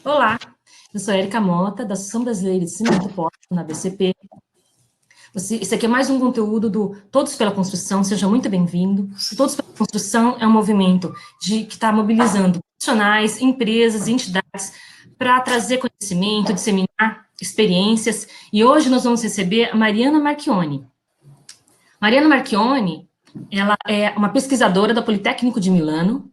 Olá, eu sou a Erika Mota, da Associação Brasileira de Cimento Porto, na BCP. Esse aqui é mais um conteúdo do Todos pela Construção, seja muito bem-vindo. O Todos pela Construção é um movimento que está mobilizando profissionais, empresas e entidades para trazer conhecimento, disseminar experiências. E hoje nós vamos receber a Mariana Marchione. Mariana Marchione, ela é uma pesquisadora da Politécnico de Milano.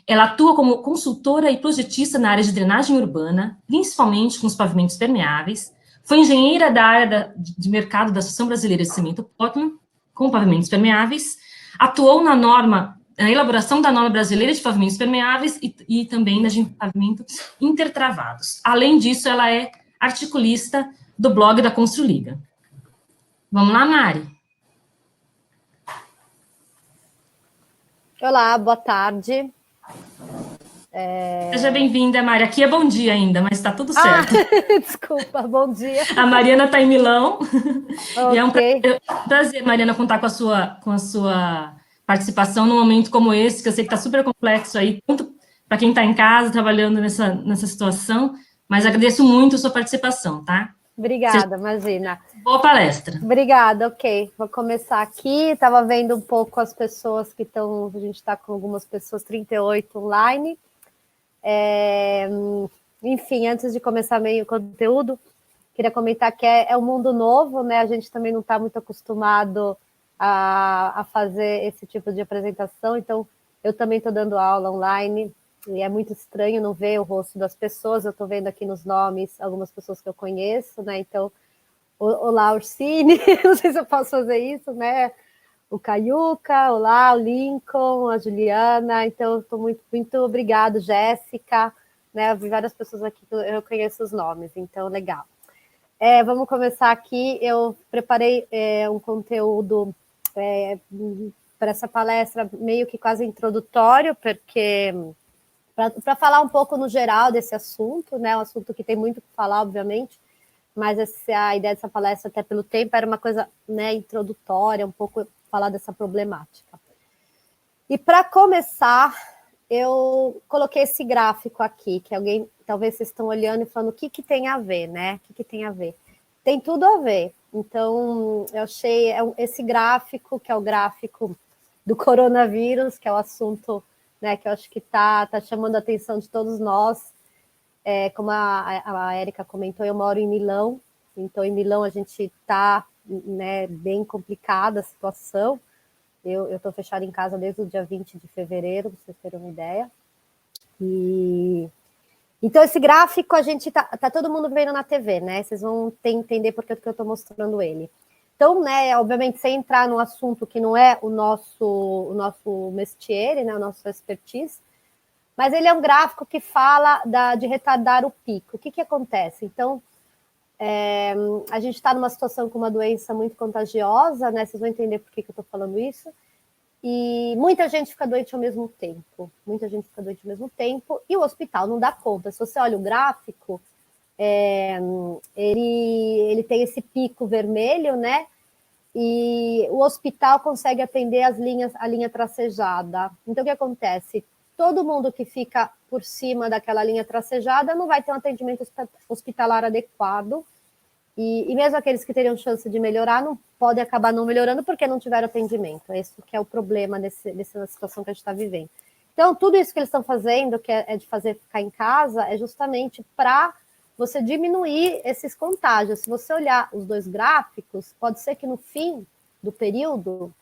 Ela atua como consultora e projetista na área de drenagem urbana, principalmente com os pavimentos permeáveis. Foi engenheira da área de mercado da Associação Brasileira de Cimento Portland, com pavimentos permeáveis. Atuou na elaboração da norma brasileira de pavimentos permeáveis e também na de pavimentos intertravados. Além disso, ela é articulista do blog da Construliga. Vamos lá, Mari? Olá, boa tarde. Seja bem-vinda, Mari. Aqui é bom dia ainda, mas está tudo certo. Desculpa, bom dia. A Mariana está em Milão. Okay. E é um prazer, Mariana, contar com a sua participação num momento como esse, que eu sei que está super complexo aí, tanto para quem está em casa, trabalhando nessa situação, mas agradeço muito a sua participação, tá? Obrigada, imagina. Boa palestra. Obrigada, ok. Vou começar aqui. Estava vendo um pouco as pessoas que estão. A gente está com algumas pessoas, 38 online. Enfim, antes de começar meio o conteúdo, queria comentar que é um mundo novo, né? A gente também não está muito acostumado a fazer esse tipo de apresentação, então eu também estou dando aula online. E é muito estranho não ver o rosto das pessoas. Eu estou vendo aqui nos nomes algumas pessoas que eu conheço, né? Então, olá, Ursine, não sei se eu posso fazer isso, né? O Caiuca, olá, o Lincoln, a Juliana. Então, estou muito obrigado, Jéssica, né? Eu vi várias pessoas aqui que eu conheço os nomes, então, legal. Vamos começar aqui. Eu preparei um conteúdo para essa palestra meio que quase introdutório, porque para falar um pouco no geral desse assunto, né? Um assunto que tem muito que falar, obviamente, mas a ideia dessa palestra, até pelo tempo, era uma coisa, né, introdutória, um pouco falar dessa problemática. E para começar, eu coloquei esse gráfico aqui, que alguém, talvez vocês estão olhando e falando, o que tem a ver, né? O que tem a ver? Tem tudo a ver. Então, eu achei esse gráfico, que é o gráfico do coronavírus, que é o assunto, né, que eu acho que está chamando a atenção de todos nós. Como a Erika comentou, eu moro em Milão, então em Milão a gente está, né, bem complicada a situação. Eu estou fechada em casa desde o dia 20 de fevereiro, para vocês terem uma ideia. Então, esse gráfico a gente tá todo mundo vendo na TV, né? Vocês vão entender por que eu estou mostrando ele. Então, né, obviamente, sem entrar num assunto que não é o nosso métier, né, o nosso expertise, mas ele é um gráfico que fala de retardar o pico. O que acontece? Então, a gente está numa situação com uma doença muito contagiosa, né? Vocês vão entender por que eu estou falando isso. E muita gente fica doente ao mesmo tempo. Muita gente fica doente ao mesmo tempo e o hospital não dá conta. Se você olha o gráfico, ele tem esse pico vermelho, né? E o hospital consegue atender a linha tracejada. Então, o que acontece? Todo mundo que fica por cima daquela linha tracejada não vai ter um atendimento hospitalar adequado. E mesmo aqueles que teriam chance de melhorar, não podem acabar não melhorando porque não tiveram atendimento. Esse que é o problema nessa situação que a gente está vivendo. Então, tudo isso que eles estão fazendo, que é de fazer ficar em casa, é justamente para você diminuir esses contágios. Se você olhar os dois gráficos, pode ser que no fim do período,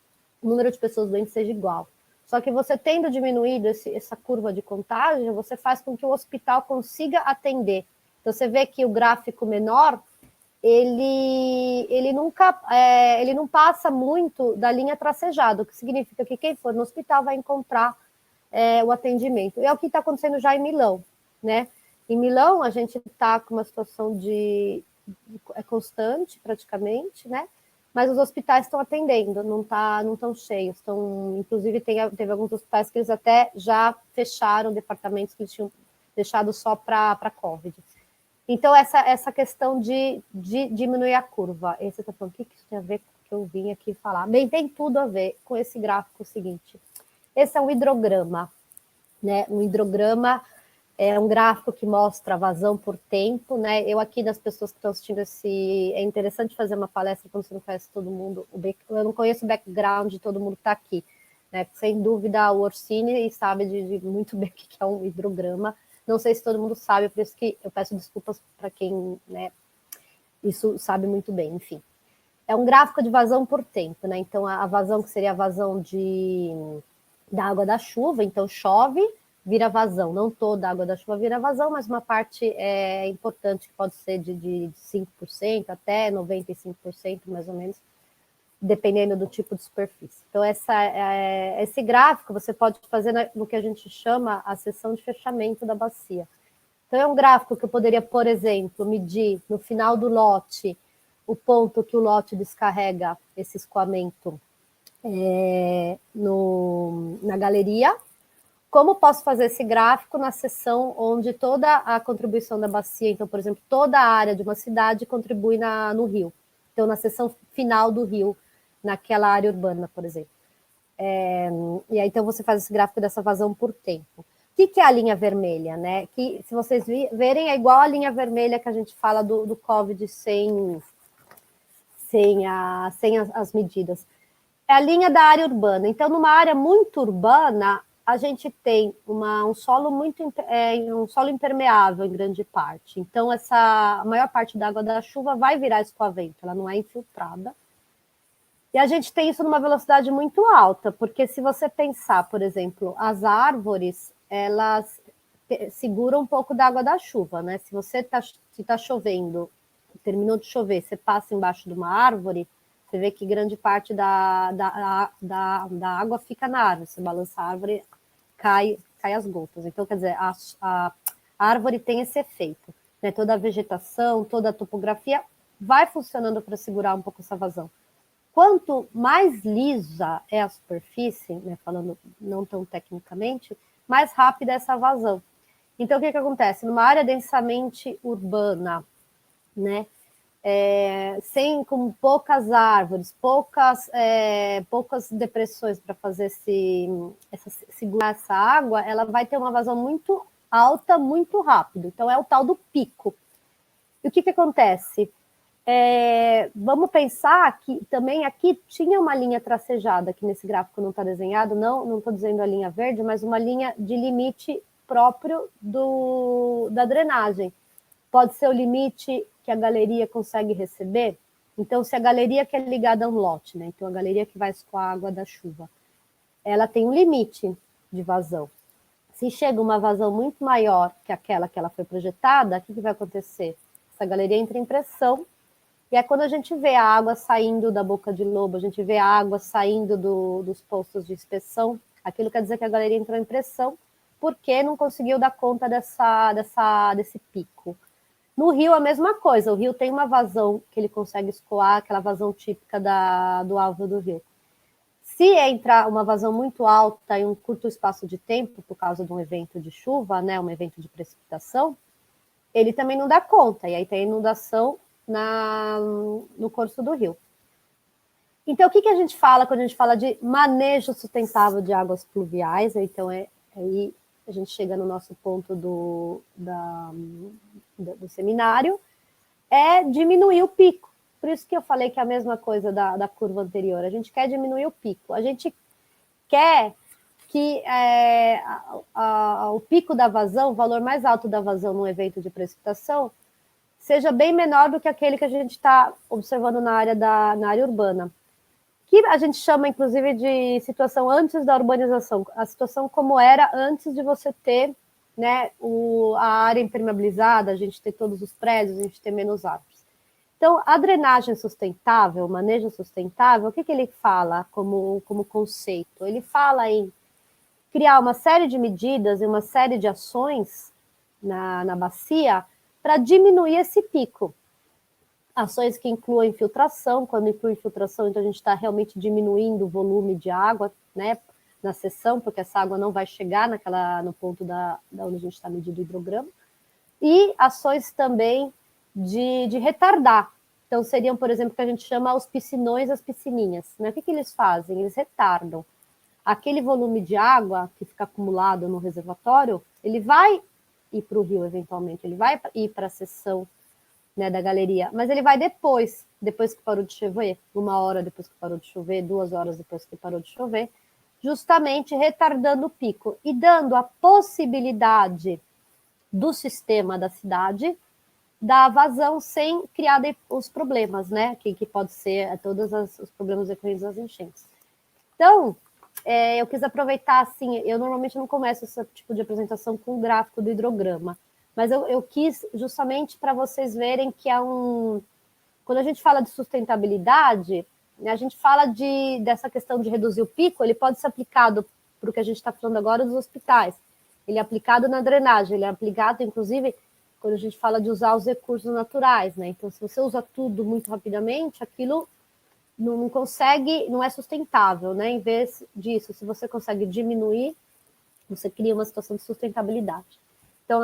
o número de pessoas doentes seja igual. Só que você tendo diminuído essa curva de contágio, você faz com que o hospital consiga atender. Então, você vê que o gráfico menor, ele não passa muito da linha tracejada, o que significa que quem for no hospital vai encontrar o atendimento. E é o que está acontecendo já em Milão, né? Em Milão, a gente está com uma situação constante, praticamente, né? Mas os hospitais estão atendendo, não estão cheios. Inclusive, teve alguns hospitais que eles até já fecharam departamentos que eles tinham deixado só para Covid. Então, essa questão de diminuir a curva. E você está falando, o que isso tem a ver com o que eu vim aqui falar? Bem, tem tudo a ver com esse gráfico seguinte. Esse é um hidrograma, né? Um hidrograma É um gráfico que mostra a vazão por tempo, né? Eu aqui, das pessoas que estão assistindo é interessante fazer uma palestra quando você não conhece todo mundo, eu não conheço o background de todo mundo que está aqui, né? Sem dúvida, o Orsini sabe muito bem o que é um hidrograma. Não sei se todo mundo sabe, por isso que eu peço desculpas para quem, né, isso sabe muito bem, enfim. É um gráfico de vazão por tempo, né? Então, a vazão que seria a vazão da água da chuva, então chove, vira vazão. Não toda a água da chuva vira vazão, mas uma parte importante, que pode ser de 5% até 95%, mais ou menos, dependendo do tipo de superfície. Então, esse gráfico você pode fazer no que a gente chama a seção de fechamento da bacia. Então, é um gráfico que eu poderia, por exemplo, medir no final do lote o ponto que o lote descarrega esse escoamento na galeria. Como posso fazer esse gráfico na seção onde toda a contribuição da bacia, então, por exemplo, toda a área de uma cidade contribui no rio. Então, na seção final do rio, naquela área urbana, por exemplo. E aí, então, você faz esse gráfico dessa vazão por tempo. O que é a linha vermelha, né? Que, se vocês verem, é igual a linha vermelha que a gente fala do COVID sem as medidas. É a linha da área urbana. Então, numa área muito urbana, a gente tem um solo impermeável em grande parte. Então, a maior parte da água da chuva vai virar escoamento, ela não é infiltrada. E a gente tem isso numa velocidade muito alta, porque se você pensar, por exemplo, as árvores, elas seguram um pouco da água da chuva, né? Se você está chovendo, terminou de chover, você passa embaixo de uma árvore, você vê que grande parte da água fica na árvore. Você balança a árvore, cai as gotas. Então, quer dizer, a árvore tem esse efeito, né? Toda a vegetação, toda a topografia vai funcionando para segurar um pouco essa vazão. Quanto mais lisa é a superfície, né, falando não tão tecnicamente, mais rápida é essa vazão. Então, o que acontece? Numa área densamente urbana, né, com poucas árvores, poucas depressões para fazer segurar essa água, ela vai ter uma vazão muito alta, muito rápido. Então, é o tal do pico. E o que acontece? Vamos pensar que também aqui tinha uma linha tracejada, que nesse gráfico não está desenhado, não estou dizendo a linha verde, mas uma linha de limite próprio da drenagem. Pode ser o limite que a galeria consegue receber. Então, se a galeria que é ligada a um lote, né? Então a galeria que vai escoar a água da chuva, ela tem um limite de vazão. Se chega uma vazão muito maior que aquela que ela foi projetada, o que vai acontecer? Essa galeria entra em pressão. E é quando a gente vê a água saindo da boca de lobo, a gente vê a água saindo dos postos de inspeção, aquilo quer dizer que a galeria entrou em pressão, porque não conseguiu dar conta desse pico. No rio, a mesma coisa, o rio tem uma vazão que ele consegue escoar, aquela vazão típica do alvo do rio. Se entrar uma vazão muito alta em um curto espaço de tempo, por causa de um evento de chuva, né, um evento de precipitação, ele também não dá conta, e aí tem inundação no curso do rio. Então, o que a gente fala quando a gente fala de manejo sustentável de águas pluviais? Então, aí a gente chega no nosso ponto do seminário, é diminuir o pico. Por isso que eu falei que é a mesma coisa da curva anterior. A gente quer diminuir o pico. A gente quer que o pico da vazão, o valor mais alto da vazão num evento de precipitação, seja bem menor do que aquele que a gente está observando na área urbana. Que a gente chama, inclusive, de situação antes da urbanização, a situação como era antes de você ter, né, a área impermeabilizada, a gente ter todos os prédios, a gente ter menos árvores. Então, a drenagem sustentável, o manejo sustentável, o que ele fala como conceito? Ele fala em criar uma série de medidas e uma série de ações na bacia para diminuir esse pico. Ações que incluem filtração, quando inclui filtração, então a gente está realmente diminuindo o volume de água, né, na seção, porque essa água não vai chegar no ponto da onde a gente está medindo o hidrograma. E ações também de retardar. Então, seriam, por exemplo, que a gente chama os piscinões, as piscininhas. Né? O que eles fazem? Eles retardam. Aquele volume de água que fica acumulado no reservatório, ele vai ir para o rio, eventualmente, ele vai ir para a seção, né, da galeria, mas ele vai depois que parou de chover, 1 hora depois que parou de chover, 2 horas depois que parou de chover, justamente retardando o pico e dando a possibilidade do sistema da cidade dar vazão sem criar os problemas, né, que pode ser todos os problemas decorrentes das enchentes. Então, eu quis aproveitar, assim, eu normalmente não começo esse tipo de apresentação com o gráfico do hidrograma, mas eu quis justamente para vocês verem que quando a gente fala de sustentabilidade, né, a gente fala dessa questão de reduzir o pico, ele pode ser aplicado para o que a gente está falando agora dos hospitais, ele é aplicado na drenagem, ele é aplicado, inclusive, quando a gente fala de usar os recursos naturais, né? Então, se você usa tudo muito rapidamente, aquilo não consegue, não é sustentável, né? Em vez disso, se você consegue diminuir, você cria uma situação de sustentabilidade. Então,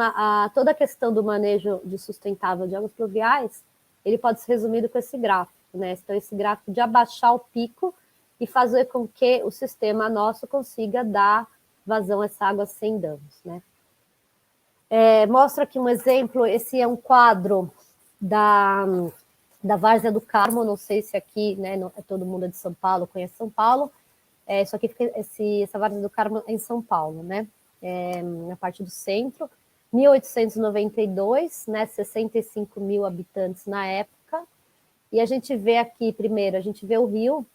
toda a questão do manejo de sustentável de águas pluviais, ele pode ser resumido com esse gráfico, né? Então, esse gráfico de abaixar o pico e fazer com que o sistema nosso consiga dar vazão a essa água sem danos, né? Mostra aqui um exemplo, esse é um quadro da Várzea do Carmo, não sei se aqui, né, todo mundo é de São Paulo, conhece São Paulo, só que essa Várzea do Carmo é em São Paulo, né, na parte do centro, 1892, né, 65 mil habitantes na época, e a gente vê aqui, primeiro, a gente vê o rio,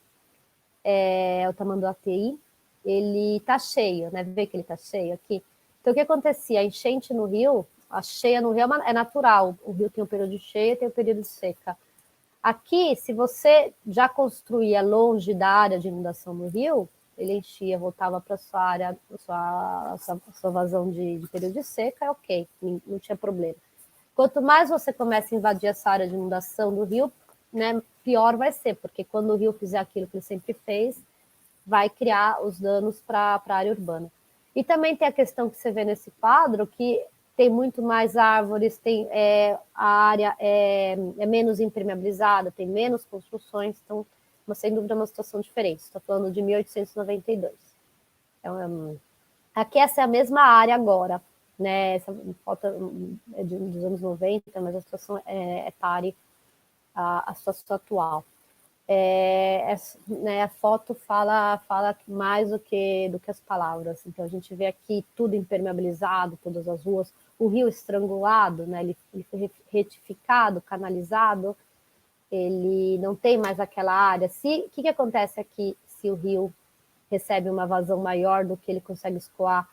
o Tamanduateí, ele tá cheio, né, vê que ele tá cheio aqui. Então, o que acontecia? A enchente no rio, a cheia no rio é natural, o rio tem um período de cheia e tem um período de seca. Aqui, se você já construía longe da área de inundação no rio, ele enchia, voltava para a sua área, sua vazão de período de seca, ok, não tinha problema. Quanto mais você começa a invadir essa área de inundação do rio, né, pior vai ser, porque quando o rio fizer aquilo que ele sempre fez, vai criar os danos para a área urbana. E também tem a questão que você vê nesse quadro, que tem muito mais árvores, a área é menos impermeabilizada, tem menos construções, então, sem dúvida, é uma situação diferente. Estou falando de 1892. Então, aqui essa é a mesma área agora, né? Essa foto é dos anos 90, mas a situação é pare a situação atual. Né, a foto fala mais do que as palavras. Então, a gente vê aqui tudo impermeabilizado, todas as ruas, o rio estrangulado, né, ele foi retificado, canalizado, ele não tem mais aquela área. O que acontece aqui se o rio recebe uma vazão maior do que ele consegue escoar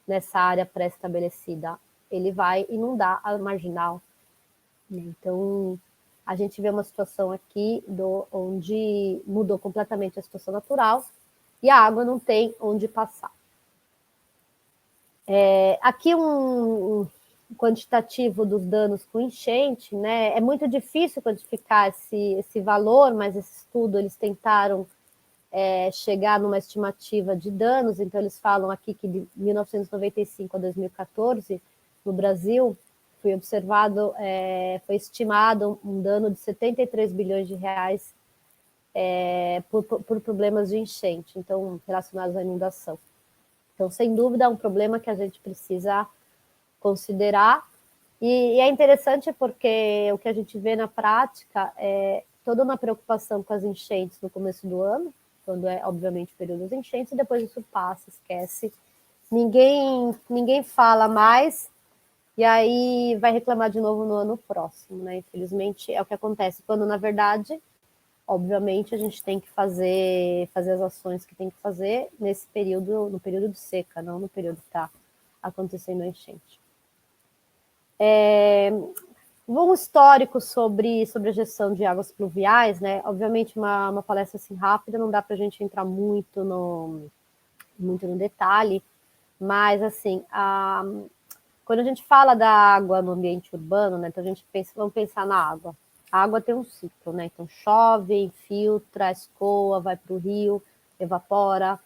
nessa área pré-estabelecida? Ele vai inundar a marginal. Então, a gente vê uma situação aqui onde mudou completamente a situação natural e a água não tem onde passar. Aqui um quantitativo dos danos com enchente, né? É muito difícil quantificar esse valor, mas esse estudo eles tentaram chegar numa estimativa de danos, então eles falam aqui que de 1995 a 2014, no Brasil, foi observado, foi estimado um dano de 73 bilhões de reais por problemas de enchente, então, relacionados à inundação. Então, sem dúvida, é um problema que a gente precisa considerar, e é interessante porque o que a gente vê na prática é toda uma preocupação com as enchentes no começo do ano, quando é, obviamente, o período das enchentes, e depois isso passa, esquece. Ninguém fala mais, e aí vai reclamar de novo no ano próximo, né? Infelizmente, é o que acontece, quando, na verdade, obviamente, a gente tem que fazer as ações que tem que fazer nesse período, no período de seca, não no período que está acontecendo a enchente. Um histórico sobre a gestão de águas pluviais, né? Obviamente, uma palestra assim rápida, não dá para a gente entrar muito no detalhe, mas, assim, quando a gente fala da água no ambiente urbano, né, então vamos pensar na água. A água tem um ciclo, né? Então chove, infiltra, escoa, vai para o rio, evapora,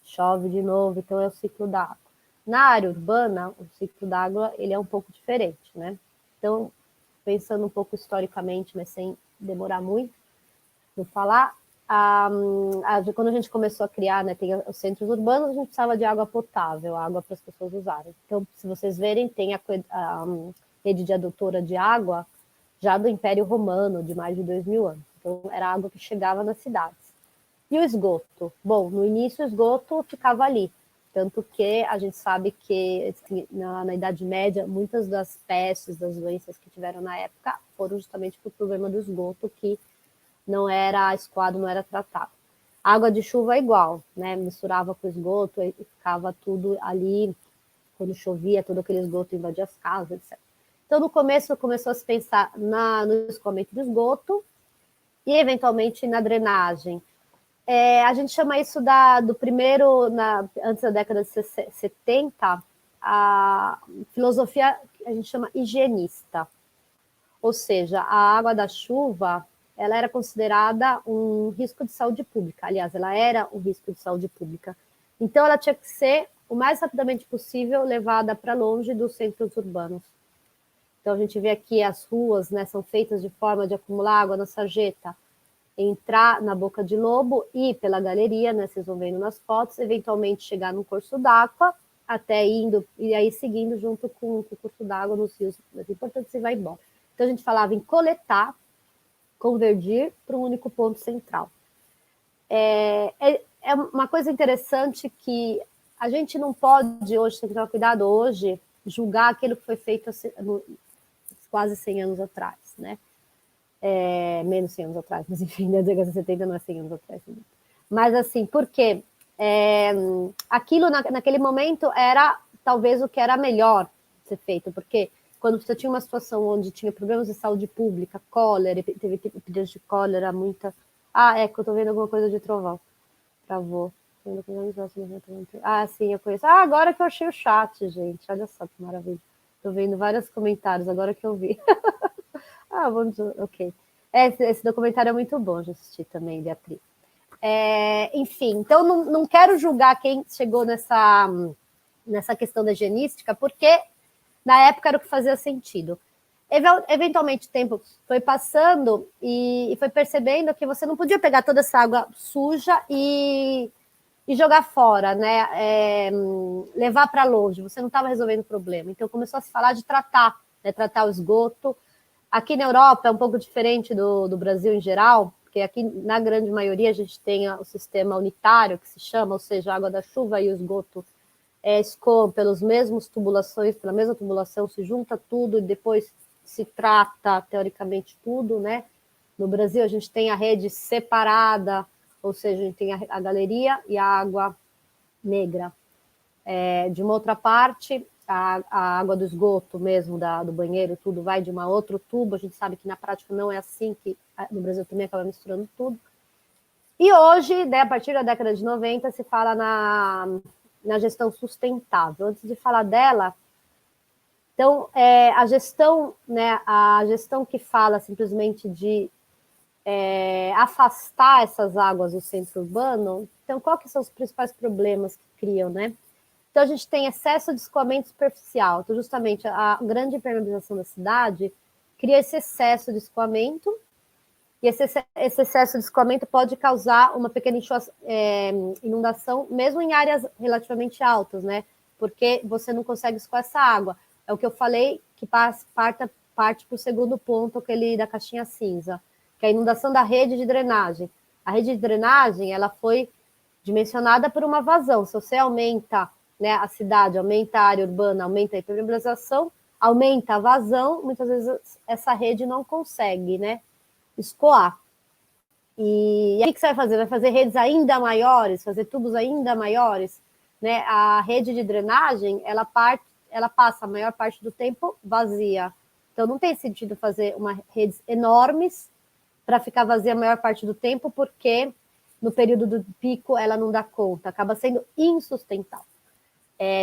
chove de novo, então é o ciclo da água. Na área urbana, o ciclo da água ele é um pouco diferente, né? Então, pensando um pouco historicamente, mas sem demorar muito, vou falar, quando a gente começou a criar, né, tem os centros urbanos, a gente precisava de água potável, água para as pessoas usarem. Então, se vocês verem, tem a rede de adutora de água já do Império Romano, de mais de 2000 anos. Então, era água que chegava nas cidades. E o esgoto? Bom, no início o esgoto ficava ali, tanto que a gente sabe que na Idade Média, muitas das pestes, das doenças que tiveram na época, foram justamente por problema do esgoto, que não era escoado, não era tratado. A água de chuva é igual, né? Misturava com o esgoto e ficava tudo ali, quando chovia, todo aquele esgoto invadia as casas, etc. Então, no começo, começou a se pensar no escoamento do esgoto e, eventualmente, na drenagem. A gente chama isso do primeiro, antes da década de 70, a filosofia a gente chama higienista. Ou seja, a água da chuva, ela era considerada um risco de saúde pública. Aliás, ela era um risco de saúde pública. Então, ela tinha que ser, o mais rapidamente possível, levada para longe dos centros urbanos. Então, a gente vê aqui as ruas, né, são feitas de forma de acumular água na sarjeta, entrar na Boca de Lobo e pela galeria, né, vocês vão vendo nas fotos, eventualmente chegar no curso d'água, até indo, e aí seguindo junto com o curso d'água nos rios mais importantes e vai embora. Então, a gente falava em coletar, convergir para um único ponto central. É uma coisa interessante que a gente não pode hoje, tem que tomar cuidado hoje, julgar aquilo que foi feito quase 100 anos atrás, né? Menos 100 anos atrás, mas enfim, na década de 70 não é 100 anos atrás. Mas assim, por quê? Aquilo naquele momento era talvez o que era melhor ser feito, porque quando você tinha uma situação onde tinha problemas de saúde pública, cólera, teve epidemias de cólera, muita... que eu tô vendo alguma coisa de trovão. Travou. Sim, eu conheço. Agora que eu achei o chat, gente. Olha só que maravilha. Tô vendo vários comentários, agora que eu vi. Ok. Esse documentário é muito bom de assistir também, Beatriz. Enfim, então não quero julgar quem chegou nessa questão da higienística, porque na época era o que fazia sentido. Eventualmente o tempo foi passando e foi percebendo que você não podia pegar toda essa água suja e jogar fora, né? Levar para longe, você não estava resolvendo o problema. Então começou a se falar de tratar, né? Tratar o esgoto. Aqui na Europa é um pouco diferente do Brasil em geral, porque aqui na grande maioria a gente tem o sistema unitário, que se chama, ou seja, a água da chuva e o esgoto escoam pelas mesmas tubulações, pela mesma tubulação, se junta tudo e depois se trata, teoricamente, tudo, né? No Brasil, a gente tem a rede separada, ou seja, a gente tem a galeria e a água negra. De uma outra parte, a água do esgoto mesmo, do banheiro, tudo vai de uma outro tubo. A gente sabe que na prática não é assim, que no Brasil também acaba misturando tudo. E hoje, né, a partir da década de 90, se fala na gestão sustentável. Antes de falar dela, então, a gestão, né, a gestão que fala simplesmente de afastar essas águas do centro urbano, então, quais que são os principais problemas que criam, né? Então, a gente tem excesso de escoamento superficial. Então, justamente, a grande impermeabilização da cidade cria esse excesso de escoamento, e esse excesso de escoamento pode causar uma pequena inundação, mesmo em áreas relativamente altas, né? Porque você não consegue escoar essa água. É o que eu falei, que parte para o segundo ponto, aquele da caixinha cinza, que é a inundação da rede de drenagem. A rede de drenagem, ela foi dimensionada por uma vazão. Se você aumenta, né, a cidade, aumenta a área urbana, aumenta a impermeabilização, aumenta a vazão, muitas vezes essa rede não consegue, né, escoar. E aí o que você vai fazer? Vai fazer redes ainda maiores, fazer tubos ainda maiores, né? A rede de drenagem, ela passa a maior parte do tempo vazia. Então não tem sentido fazer redes enormes para ficar vazia a maior parte do tempo, porque no período do pico ela não dá conta, acaba sendo insustentável.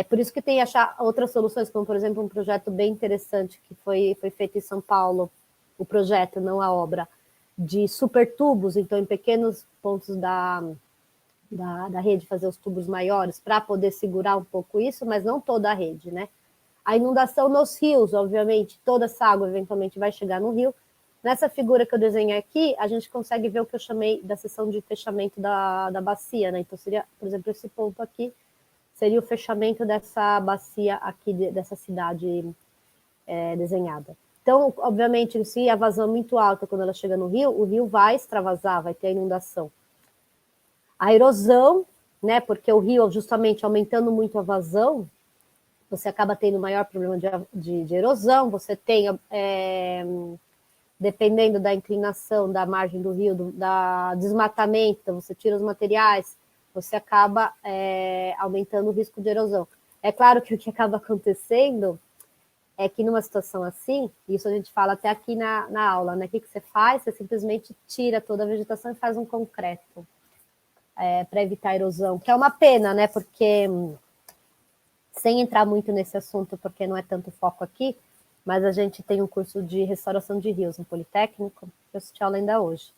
Por isso que tem achar outras soluções, como por exemplo um projeto bem interessante que foi feito em São Paulo, o projeto, não a obra, de super tubos, então em pequenos pontos da rede, fazer os tubos maiores para poder segurar um pouco isso, mas não toda a rede, né? A inundação nos rios, obviamente, toda essa água eventualmente vai chegar no rio, Nessa figura que eu desenhei aqui, a gente consegue ver o que eu chamei da seção de fechamento da bacia, né? Então, seria, por exemplo, esse ponto aqui, seria o fechamento dessa bacia aqui, dessa cidade desenhada. Então, obviamente, se a vazão é muito alta quando ela chega no rio, o rio vai extravasar, vai ter a inundação. A erosão, né? Porque o rio, justamente aumentando muito a vazão, você acaba tendo maior problema de erosão, você tem, dependendo da inclinação da margem do rio, da desmatamento, você tira os materiais, você acaba aumentando o risco de erosão. É claro que o que acaba acontecendo é que numa situação assim, isso a gente fala até aqui na aula, né? O que você faz? Você simplesmente tira toda a vegetação e faz um concreto para evitar a erosão, que é uma pena, né? Porque, sem entrar muito nesse assunto, porque não é tanto foco aqui, mas a gente tem um curso de restauração de rios no Politécnico, que eu assisti aula ainda hoje.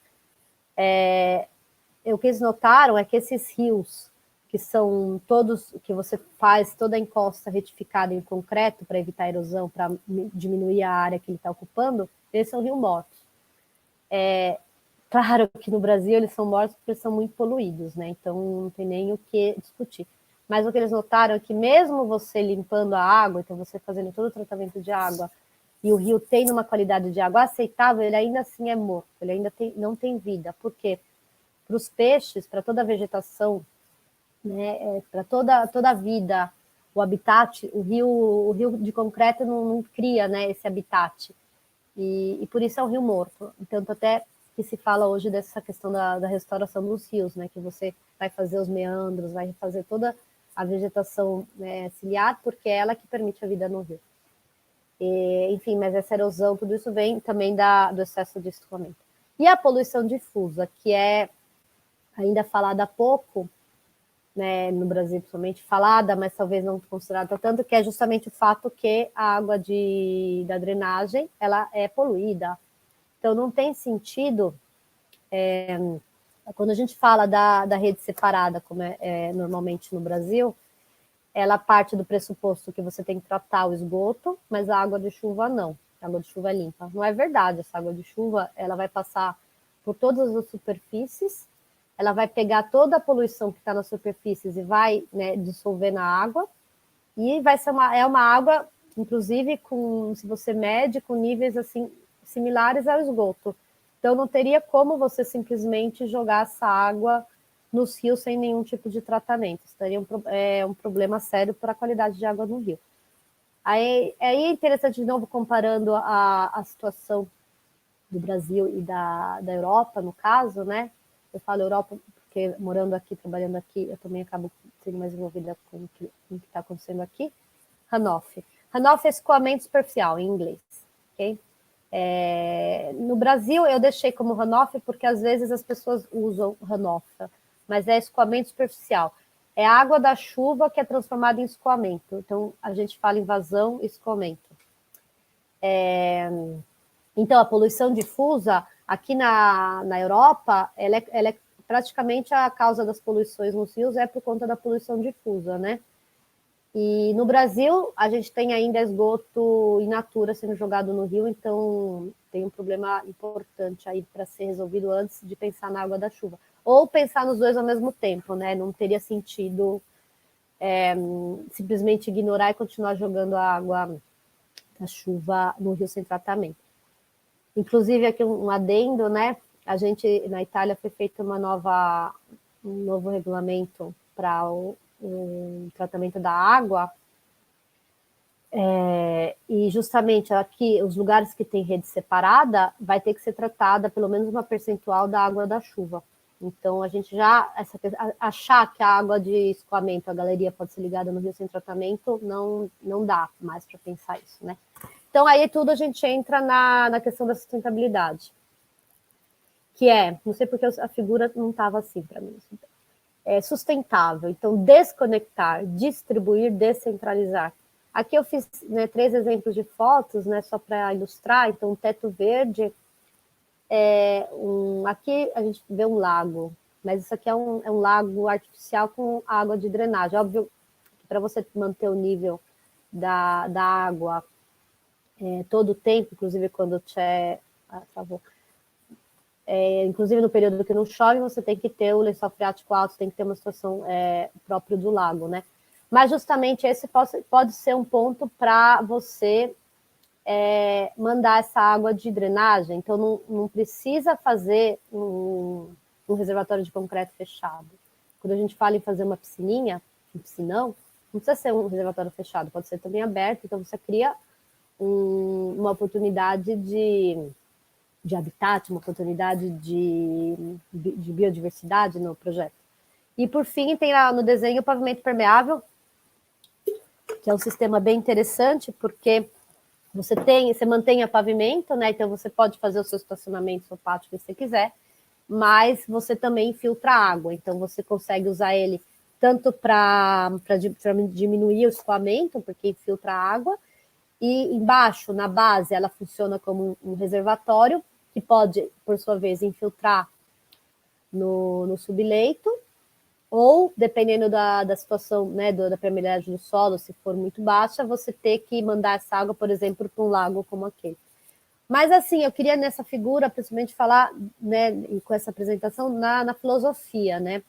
O que eles notaram é que esses rios, que são todos, que você faz toda a encosta retificada em concreto para evitar a erosão, para diminuir a área que ele está ocupando, eles são rios mortos. Claro que no Brasil eles são mortos porque eles são muito poluídos, né? Então não tem nem o que discutir. Mas o que eles notaram é que mesmo você limpando a água, então você fazendo todo o tratamento de água, e o rio tendo uma qualidade de água aceitável, ele ainda assim é morto, ele ainda não tem vida. Por quê? Para os peixes, para toda a vegetação, né, para toda a vida, o habitat, o rio de concreto não cria, né, esse habitat. E por isso é um rio morto. Tanto até que se fala hoje dessa questão da restauração dos rios, né, que você vai fazer os meandros, vai fazer toda a vegetação, né, ciliar, porque é ela que permite a vida no rio. Enfim, mas essa erosão, tudo isso vem também do excesso de escoamento. E a poluição difusa, que é ainda falada há pouco, né, no Brasil principalmente, falada, mas talvez não considerada tanto, que é justamente o fato que a água da drenagem, ela é poluída. Então, não tem sentido, quando a gente fala da rede separada, como é normalmente no Brasil, ela parte do pressuposto que você tem que tratar o esgoto, mas a água de chuva não. A água de chuva é limpa. Não é verdade. Essa água de chuva, ela vai passar por todas as superfícies, ela vai pegar toda a poluição que está nas superfícies e vai, né, dissolver na água, e vai ser uma água, inclusive, se você mede, com níveis assim similares ao esgoto. Então, não teria como você simplesmente jogar essa água nos rios sem nenhum tipo de tratamento. Isso teria um problema sério para a qualidade de água no rio. Aí é interessante, de novo, comparando a situação do Brasil e da Europa, no caso, né? Eu falo Europa porque, morando aqui, trabalhando aqui, eu também acabo sendo mais envolvida com o que está acontecendo aqui. Runoff. Runoff é escoamento superficial, em inglês. Ok? No Brasil, eu deixei como runoff porque, às vezes, as pessoas usam runoff, mas é escoamento superficial. É a água da chuva que é transformada em escoamento. Então, a gente fala em vazão e escoamento. Então, a poluição difusa, aqui na Europa, ela é praticamente a causa das poluições nos rios é por conta da poluição difusa, né? E no Brasil, a gente tem ainda esgoto in natura sendo jogado no rio, então tem um problema importante aí para ser resolvido antes de pensar na água da chuva. Ou pensar nos dois ao mesmo tempo, né? Não teria sentido simplesmente ignorar e continuar jogando a água da chuva no rio sem tratamento. Inclusive, aqui um adendo, né? A gente, na Itália, foi feito um novo regulamento para o tratamento da água, e justamente aqui, os lugares que tem rede separada, vai ter que ser tratada pelo menos uma percentual da água da chuva. Então, a gente achar que a água de escoamento, a galeria pode ser ligada no rio sem tratamento, não dá mais para pensar isso, né? Então, aí tudo a gente entra na questão da sustentabilidade, que não sei porque a figura não estava assim para mim, sustentável. Então, desconectar, distribuir, descentralizar. Aqui eu fiz, né, 3 exemplos de fotos, né, só para ilustrar. Então, um teto verde, aqui a gente vê um lago, mas isso aqui é um lago artificial com água de drenagem. Óbvio que para você manter o nível da água todo o tempo, inclusive quando travou. Inclusive, no período que não chove, você tem que ter o lençol freático alto, tem que ter uma situação própria do lago, né? Mas, justamente, esse pode ser um ponto para você mandar essa água de drenagem. Então, não precisa fazer um reservatório de concreto fechado. Quando a gente fala em fazer uma piscininha, um piscinão, não precisa ser um reservatório fechado, pode ser também aberto. Então, você cria uma oportunidade de habitat, uma oportunidade de biodiversidade no projeto. E, por fim, tem lá no desenho o pavimento permeável, que é um sistema bem interessante, porque você mantém o pavimento, né? Então, você pode fazer o seu estacionamento, o seu pátio, se você quiser, mas você também filtra água. Então, você consegue usar ele tanto para diminuir o escoamento, porque filtra água, e embaixo, na base, ela funciona como um reservatório, que pode, por sua vez, infiltrar no subleito, ou, dependendo da situação, né, da permeabilidade do solo, se for muito baixa, você ter que mandar essa água, por exemplo, para um lago como aquele. Mas, assim, eu queria nessa figura, principalmente, falar, né, com essa apresentação, na filosofia, né,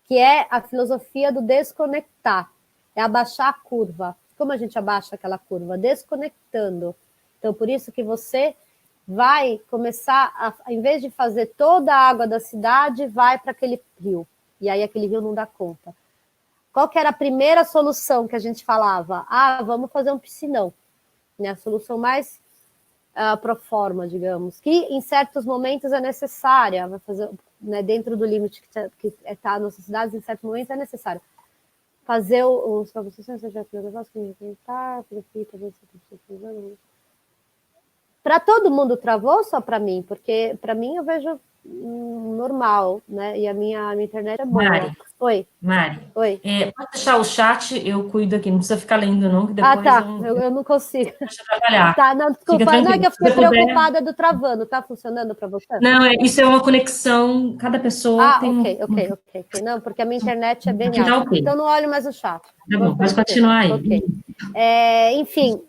que é a filosofia do desconectar, é abaixar a curva. Como a gente abaixa aquela curva? Desconectando. Então, por isso que você vai começar, em vez de fazer toda a água da cidade, vai para aquele rio. E aí aquele rio não dá conta. Qual que era a primeira solução que a gente falava? Vamos fazer um piscinão. Né? A solução mais pro forma, digamos, que em certos momentos é necessária, vai fazer, né, dentro do limite que está nas cidades, em certos momentos é necessário. Fazer os para todo mundo travou ou só para mim? Porque para mim eu vejo normal, né? E a minha internet é boa. Mari, Oi. Pode deixar o chat, eu cuido aqui, não precisa ficar lendo não, que depois eu não consigo. Deixa eu atrapalhar. Tá, não, desculpa, não é que eu fiquei preocupada do travando, tá funcionando para você? Não, isso é uma conexão, cada pessoa tem ok. Não, porque a minha internet é bem alta. Okay. Então não olho mais o chat. Tá bom, pode continuar aí. Okay. Enfim,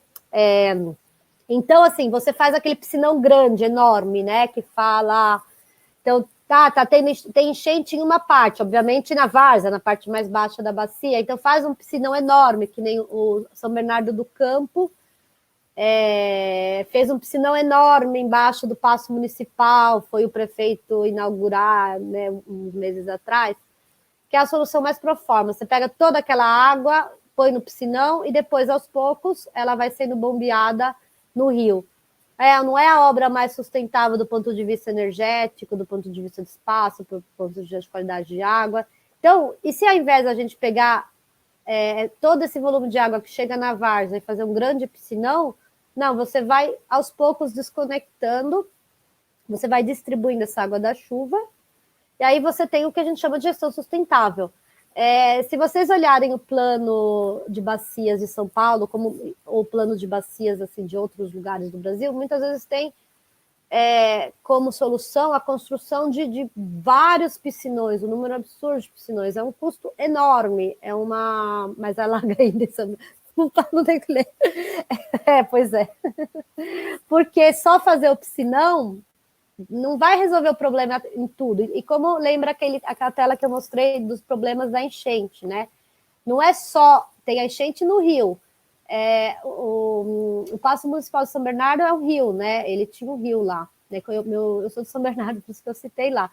então, assim, você faz aquele piscinão grande, enorme, né, que fala... Então, tem enchente em uma parte, obviamente na várzea, na parte mais baixa da bacia, então faz um piscinão enorme, que nem o São Bernardo do Campo, fez um piscinão enorme embaixo do Paço Municipal, foi o prefeito inaugurar, né, uns meses atrás, que é a solução mais pro forma. Você pega toda aquela água, põe no piscinão e depois, aos poucos, ela vai sendo bombeada no rio. Não é a obra mais sustentável do ponto de vista energético, do ponto de vista de espaço, do ponto de vista de qualidade de água. Então, e se ao invés da gente pegar todo esse volume de água que chega na várzea e fazer um grande piscinão, não, você vai aos poucos desconectando, você vai distribuindo essa água da chuva, e aí você tem o que a gente chama de gestão sustentável. Se vocês olharem o plano de bacias de São Paulo, ou plano de bacias assim, de outros lugares do Brasil, muitas vezes tem como solução a construção de vários piscinões, um número absurdo de piscinões. É um custo enorme, mas alaga ainda, não tem que ler. Pois é. Porque só fazer o piscinão não vai resolver o problema em tudo. E como lembra aquela tela que eu mostrei dos problemas da enchente, né? Não é só... Tem a enchente no rio. O Paço Municipal de São Bernardo é um rio, né? Ele tinha um rio lá. Né? Eu sou de São Bernardo, por isso que eu citei lá.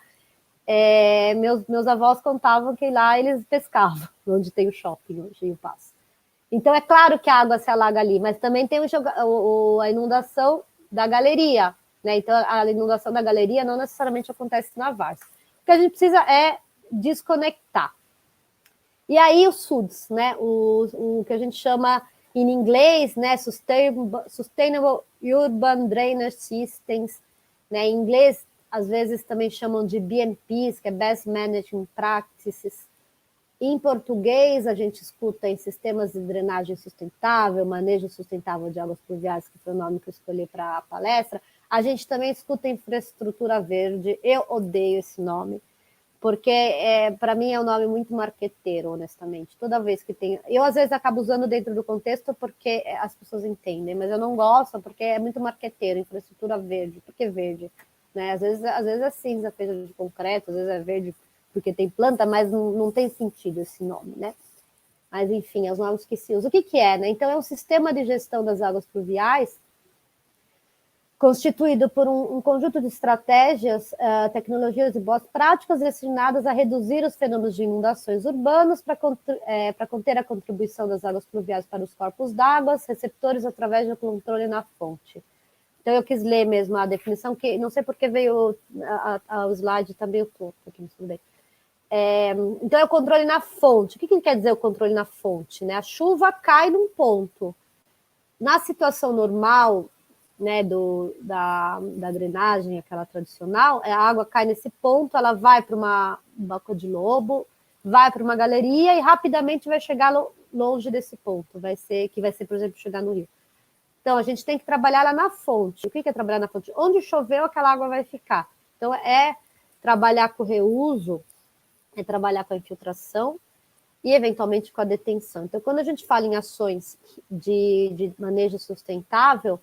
Meus avós contavam que lá eles pescavam, onde tem o shopping, onde tem o Paço. Então, é claro que a água se alaga ali, mas também tem a inundação da galeria, né? Então, a inundação da galeria não necessariamente acontece na várzea. O que a gente precisa é desconectar. E aí, os SUDs, né? O que a gente chama, em inglês, né? Sustainable Urban Drainage Systems, né? Em inglês, às vezes, também chamam de BMPs, que é Best Management Practices. Em português, a gente escuta em sistemas de drenagem sustentável, manejo sustentável de águas pluviais, que foi o nome que eu escolhi para a palestra. A gente também escuta infraestrutura verde. Eu odeio esse nome, porque para mim é um nome muito marqueteiro, honestamente. Toda vez que tem... Eu, às vezes, acabo usando dentro do contexto porque as pessoas entendem, mas eu não gosto porque é muito marqueteiro, infraestrutura verde. Por que verde? Né? Às vezes é cinza feita de concreto, às vezes é verde porque tem planta, mas não tem sentido esse nome, né? Mas, enfim, é os nomes que se usam. O que é, né? Então, é um sistema de gestão das águas pluviais constituído por um conjunto de estratégias, tecnologias e boas práticas destinadas a reduzir os fenômenos de inundações urbanos para conter a contribuição das águas pluviais para os corpos d'água, receptores através do controle na fonte. Então, eu quis ler mesmo a definição, que não sei porque veio o slide também torto aqui, não sei bem. Então, é o controle na fonte. O que quer dizer o controle na fonte? Né? A chuva cai num ponto. Na situação normal, né, da drenagem, aquela tradicional, a água cai nesse ponto, ela vai para uma boca de lobo, vai para uma galeria e rapidamente vai chegar longe desse ponto, que vai ser, por exemplo, chegar no rio. Então, a gente tem que trabalhar lá na fonte. O que é trabalhar na fonte? Onde choveu, aquela água vai ficar. Então, é trabalhar com o reuso, é trabalhar com a infiltração e, eventualmente, com a detenção. Então, quando a gente fala em ações de manejo sustentável,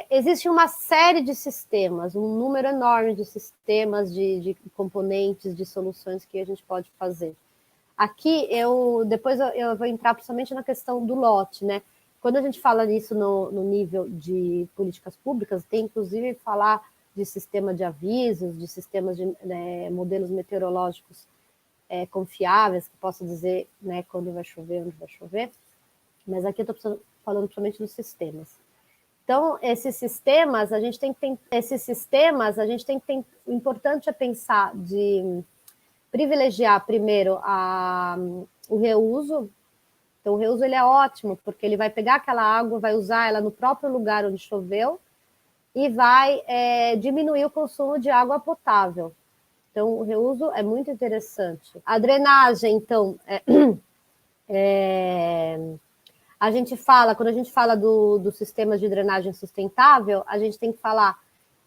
existe uma série de sistemas, um número enorme de sistemas, de componentes, de soluções que a gente pode fazer. Aqui, depois eu vou entrar principalmente na questão do lote, né? Quando a gente fala nisso no nível de políticas públicas, tem inclusive falar de sistema de avisos, de sistemas de modelos meteorológicos confiáveis, que posso dizer, né, quando vai chover, onde vai chover. Mas aqui eu estou falando principalmente dos sistemas. Então, esses sistemas, a gente tem que o importante é pensar de privilegiar primeiro o reuso. Então, o reuso ele é ótimo, porque ele vai pegar aquela água, vai usar ela no próprio lugar onde choveu e vai diminuir o consumo de água potável. Então, o reuso é muito interessante. A drenagem, então, quando a gente fala do sistema de drenagem sustentável, a gente tem que falar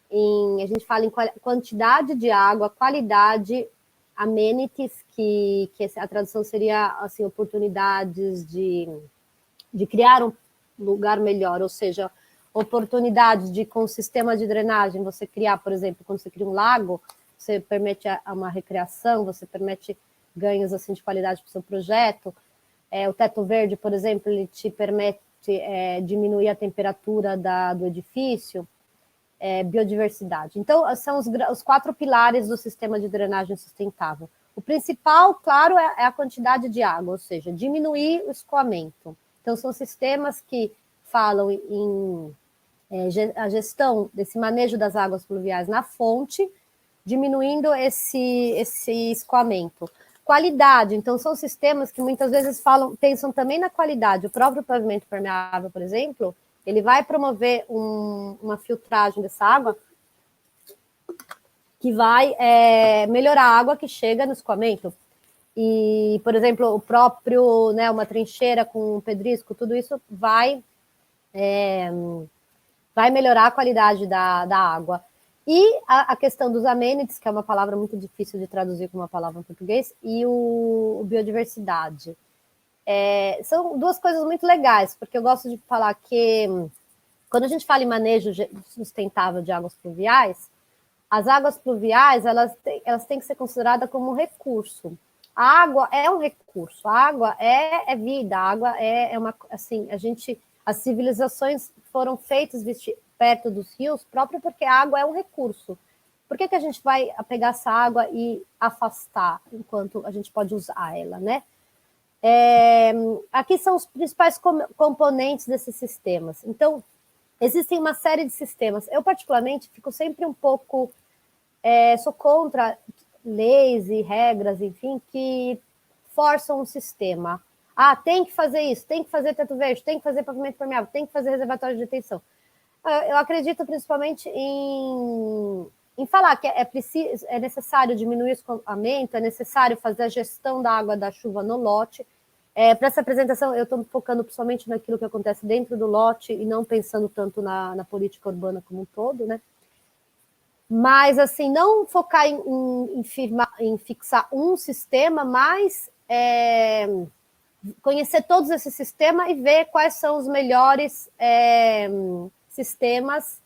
em quantidade de água, qualidade, amenities, que a tradução seria assim, oportunidades de criar um lugar melhor, ou seja, oportunidades de, com o sistema de drenagem, você criar, por exemplo, quando você cria um lago, você permite uma recreação, você permite ganhos assim, de qualidade para o seu projeto. O teto verde, por exemplo, ele te permite diminuir a temperatura do edifício, biodiversidade. Então, são os 4 pilares do sistema de drenagem sustentável. O principal, claro, é a quantidade de água, ou seja, diminuir o escoamento. Então, são sistemas que falam em a gestão desse manejo das águas pluviais na fonte, diminuindo esse escoamento. Qualidade, então são sistemas que muitas vezes pensam também na qualidade. O próprio pavimento permeável, por exemplo, ele vai promover uma filtragem dessa água que vai melhorar a água que chega no escoamento. E, por exemplo, o próprio, né, uma trincheira com um pedrisco, tudo isso vai melhorar a qualidade da água. E a questão dos amenities, que é uma palavra muito difícil de traduzir com uma palavra em português, e o biodiversidade. São 2 coisas muito legais, porque eu gosto de falar que, quando a gente fala em manejo sustentável de águas pluviais, as águas pluviais, elas têm que ser consideradas como um recurso. A água é um recurso, a água é vida, a água é uma, assim, as civilizações foram feitas perto dos rios, próprio porque a água é um recurso. Por que a gente vai pegar essa água e afastar, enquanto a gente pode usar ela, né? Aqui são os principais componentes desses sistemas. Então, existem uma série de sistemas. Eu, particularmente, fico sempre um pouco... sou contra leis e regras, enfim, que forçam o sistema. Tem que fazer isso, tem que fazer teto verde, tem que fazer pavimento permeável, tem que fazer reservatório de detenção. Eu acredito principalmente em falar que é necessário diminuir o escoamento, é necessário fazer a gestão da água da chuva no lote. Para essa apresentação, eu estou focando principalmente naquilo que acontece dentro do lote e não pensando tanto na política urbana como um todo, né? Mas, assim, não focar em fixar um sistema, mas conhecer todos esses sistemas e ver quais são os melhores sistemas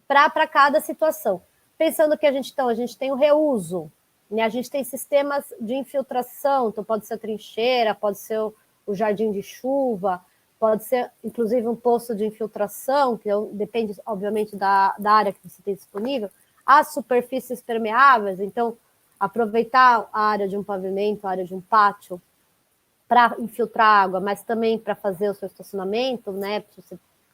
para cada situação. Pensando que a gente tem o reuso, né? A gente tem sistemas de infiltração, então pode ser a trincheira, pode ser o jardim de chuva, pode ser, inclusive, um poço de infiltração, que depende, obviamente, da área que você tem disponível. As superfícies permeáveis, então, aproveitar a área de um pavimento, a área de um pátio, para infiltrar água, mas também para fazer o seu estacionamento, né,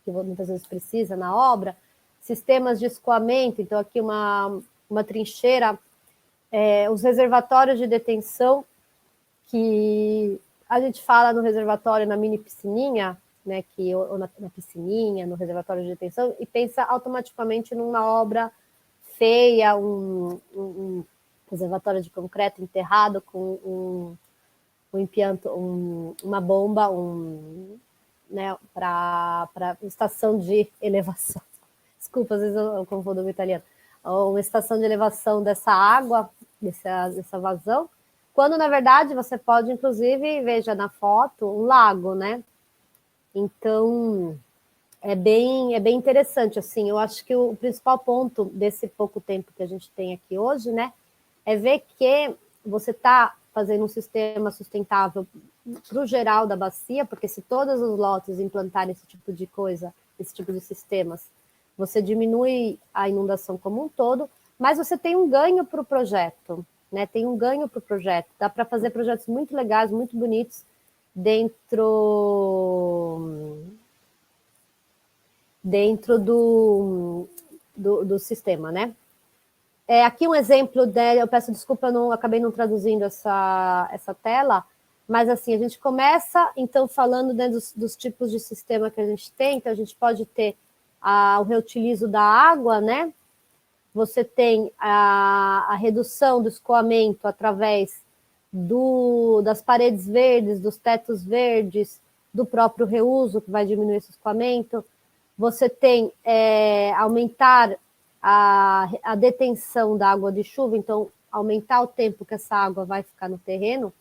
que muitas vezes precisa na obra. Sistemas de escoamento, então aqui uma trincheira, os reservatórios de detenção, que a gente fala no reservatório, na mini piscininha, né, ou na piscininha, no reservatório de detenção, e pensa automaticamente numa obra feia, um reservatório de concreto enterrado com uma bomba, né, para estação de elevação. Desculpa, às vezes eu confundo o italiano. Uma estação de elevação dessa água, dessa vazão, quando, na verdade, você pode, inclusive, veja na foto, um lago, né? Então, é bem interessante, assim, eu acho que o principal ponto desse pouco tempo que a gente tem aqui hoje, né, é ver que você está fazendo um sistema sustentável para o geral da bacia, porque se todos os lotes implantarem esse tipo de coisa, esse tipo de sistemas, você diminui a inundação como um todo, mas você tem um ganho para o projeto, né? Tem um ganho para o projeto. Dá para fazer projetos muito legais, muito bonitos dentro do sistema, né? Aqui um exemplo, eu peço desculpa, eu acabei não traduzindo essa tela, mas assim, a gente começa, então, falando, né, dos tipos de sistema que a gente tem, então a gente pode ter o reutilizo da água, né? Você tem a redução do escoamento através das paredes verdes, dos tetos verdes, do próprio reuso, que vai diminuir esse escoamento. Você tem aumentar a detenção da água de chuva, então aumentar o tempo que essa água vai ficar no terreno.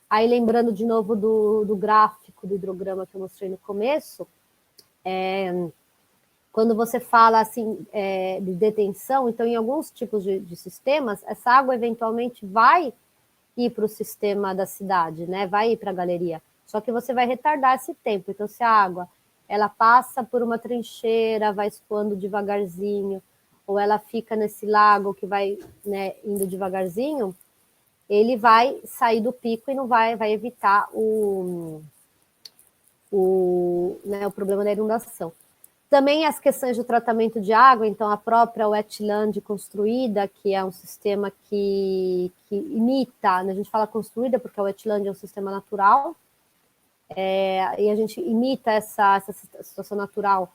Aí, lembrando de novo do gráfico, do hidrograma que eu mostrei no começo, quando você fala assim de detenção, então em alguns tipos de sistemas, essa água eventualmente vai ir para o sistema da cidade, né? Vai ir para a galeria. Só que você vai retardar esse tempo. Então, se a água ela passa por uma trincheira, vai escoando devagarzinho, ou ela fica nesse lago que vai, né, indo devagarzinho, ele vai sair do pico e não vai evitar né, o problema da inundação. Também as questões de tratamento de água, então a própria wetland construída, que é um sistema que imita, né, a gente fala construída porque a wetland é um sistema natural, e a gente imita essa situação natural,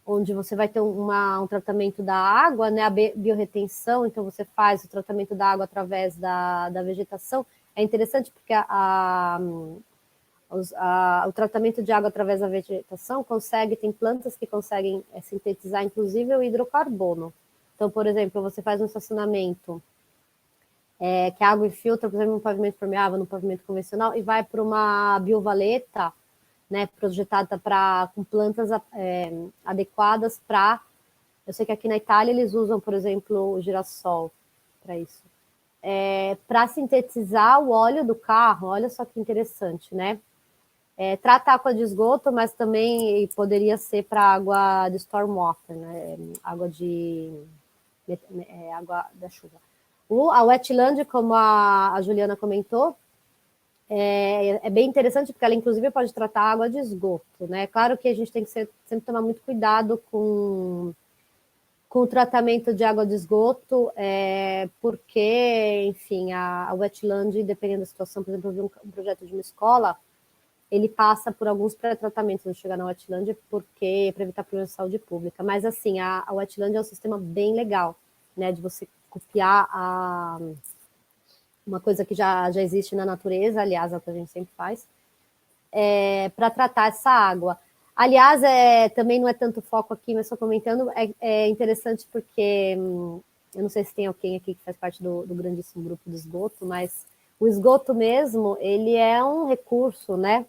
onde você vai ter um tratamento da água, né, a biorretenção, então você faz o tratamento da água através da vegetação. É interessante porque o tratamento de água através da vegetação tem plantas que conseguem sintetizar, inclusive, o hidrocarbono. Então, por exemplo, você faz um estacionamento que a água infiltra, por exemplo, no pavimento permeável, no pavimento convencional, e vai para uma biovaleta, né, projetada com plantas adequadas para... Eu sei que aqui na Itália eles usam, por exemplo, o girassol para isso. Para sintetizar o óleo do carro, olha só que interessante, né? Trata água de esgoto, mas também poderia ser para água de stormwater, né? Água da chuva. A wetland, como a Juliana comentou, é bem interessante, porque ela, inclusive, pode tratar água de esgoto, né? Claro que a gente tem que sempre tomar muito cuidado com o tratamento de água de esgoto, porque, enfim, a wetland, dependendo da situação, por exemplo, eu vi um projeto de uma escola, ele passa por alguns pré-tratamentos antes de chegar na wetland, para evitar problemas de saúde pública. Mas, assim, a wetland é um sistema bem legal, né, de você copiar uma coisa que já existe na natureza, aliás, é o que a gente sempre faz, para tratar essa água. Aliás, também não é tanto foco aqui, mas só comentando, é interessante porque eu não sei se tem alguém aqui que faz parte do grandíssimo grupo do esgoto, mas o esgoto mesmo, ele é um recurso, né?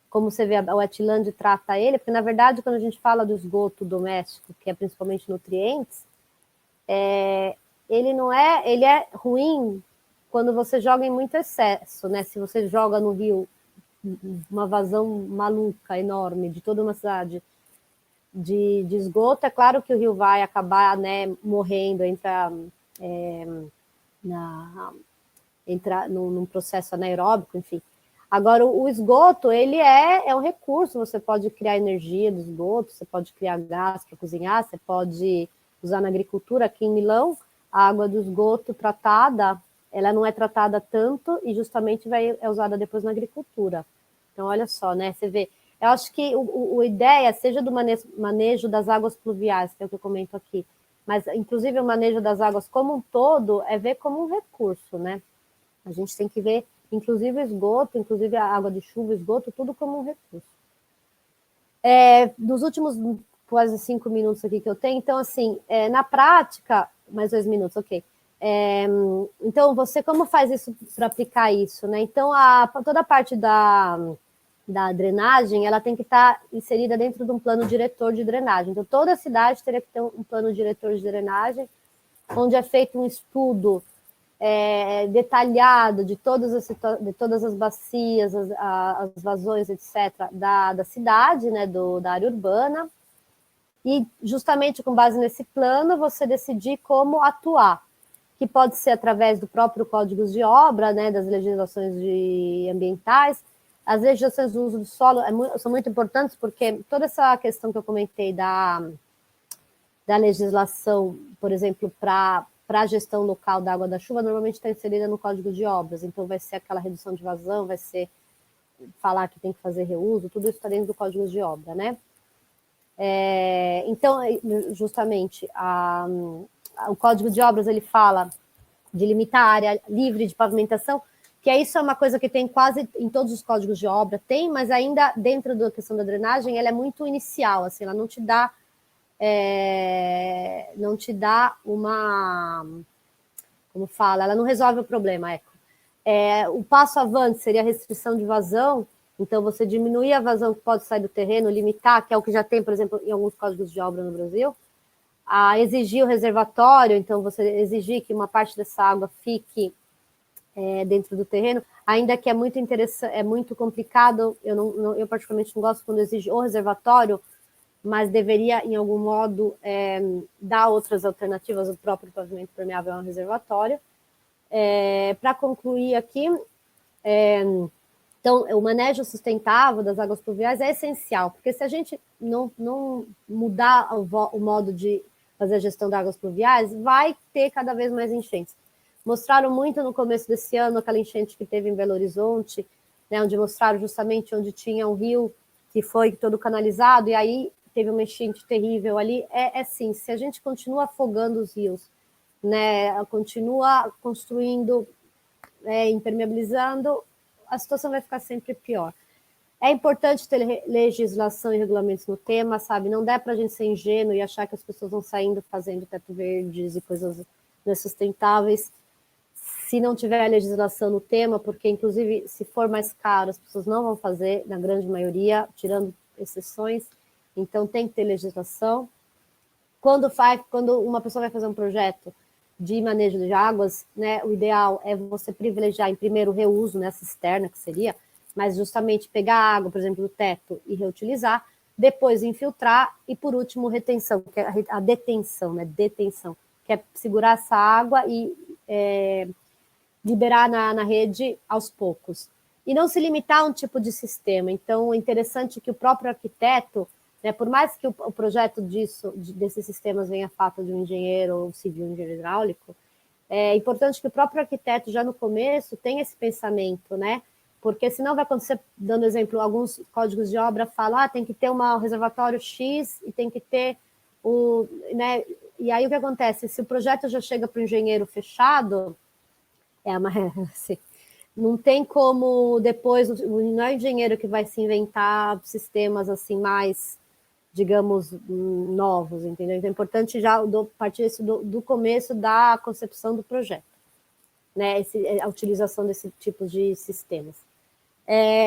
Como você vê, a Wetland trata ele, porque, na verdade, quando a gente fala do esgoto doméstico, que é principalmente nutrientes, ele não é, ele é ruim quando você joga em muito excesso, né? Se você joga no rio uma vazão maluca, enorme, de toda uma cidade de esgoto, é claro que o rio vai acabar, né, morrendo, entra num processo anaeróbico, enfim. Agora, o esgoto, ele é um recurso, você pode criar energia do esgoto, você pode criar gás para cozinhar, você pode usar na agricultura. Aqui em Milão, a água do esgoto tratada, ela não é tratada tanto e justamente é usada depois na agricultura. Então, olha só, né, você vê, eu acho que a ideia, seja do manejo das águas pluviais, que é o que eu comento aqui, mas, inclusive, o manejo das águas como um todo, é ver como um recurso, né? A gente tem que ver, inclusive, o esgoto, inclusive a água de chuva, o esgoto, tudo como um recurso. Dos últimos quase 5 minutos aqui que eu tenho, então, assim, na prática, mais 2 minutos, ok. Então, você como faz isso para aplicar isso, né? Então, toda a parte da drenagem, ela tem que estar inserida dentro de um plano diretor de drenagem. Então, toda a cidade teria que ter um plano diretor de drenagem, onde é feito um estudo detalhado de todas as bacias, as vazões, etc., da cidade, né, da área urbana, e justamente com base nesse plano, você decidir como atuar, que pode ser através do próprio Código de Obra, né, das legislações ambientais. As legislações do uso do solo são muito importantes, porque toda essa questão que eu comentei da legislação, por exemplo, para a gestão local da água da chuva, normalmente está inserida no Código de Obras, então vai ser aquela redução de vazão, vai ser falar que tem que fazer reuso, tudo isso está dentro do Código de Obra, né? Então, justamente, o Código de Obras, ele fala de limitar a área livre de pavimentação, que isso é uma coisa que tem quase em todos os códigos de obra, tem, mas ainda dentro da questão da drenagem, ela é muito inicial, assim, ela não te dá uma, como fala, ela não resolve o problema, o passo avante seria a restrição de vazão, então você diminuir a vazão que pode sair do terreno, limitar, que é o que já tem, por exemplo, em alguns códigos de obra no Brasil, a exigir o reservatório, então você exigir que uma parte dessa água fique dentro do terreno, ainda que é muito interessante, é muito complicado, eu particularmente não gosto quando exige o reservatório, mas deveria, em algum modo, dar outras alternativas, o próprio pavimento permeável é um reservatório. Para concluir aqui, então, o manejo sustentável das águas pluviais é essencial, porque se a gente não mudar o modo de fazer a gestão das águas pluviais, vai ter cada vez mais enchentes. Mostraram muito no começo desse ano aquela enchente que teve em Belo Horizonte, né, onde mostraram justamente onde tinha um rio que foi todo canalizado, e aí teve uma enchente terrível ali. Sim, se a gente continua afogando os rios, né, continua construindo, impermeabilizando, a situação vai ficar sempre pior. É importante ter legislação e regulamentos no tema, sabe? Não dá para a gente ser ingênuo e achar que as pessoas vão saindo fazendo teto verdes e coisas não sustentáveis se não tiver legislação no tema, porque, inclusive, se for mais caro, as pessoas não vão fazer, na grande maioria, tirando exceções. Então, tem que ter legislação. Quando uma pessoa vai fazer um projeto de manejo de águas, né, o ideal é você privilegiar, em primeiro, o reuso, né, a cisterna, que seria, mas justamente pegar a água, por exemplo, do teto e reutilizar, depois infiltrar e, por último, retenção, que é a detenção, né, detenção, que é segurar essa água e liberar na rede aos poucos. E não se limitar a um tipo de sistema. Então, é interessante que o próprio arquiteto, né, por mais que o projeto desses sistemas venha fato de um engenheiro ou civil, um engenheiro hidráulico, é importante que o próprio arquiteto, já no começo, tenha esse pensamento, né? Porque senão vai acontecer, dando exemplo, alguns códigos de obra falam, tem que ter um reservatório X e tem que ter né? E aí o que acontece? Se o projeto já chega para o engenheiro fechado, assim, não tem como depois, não é o engenheiro que vai se inventar sistemas assim mais digamos, novos, entendeu? Então é importante já partir do começo da concepção do projeto, né? A utilização desse tipo de sistemas.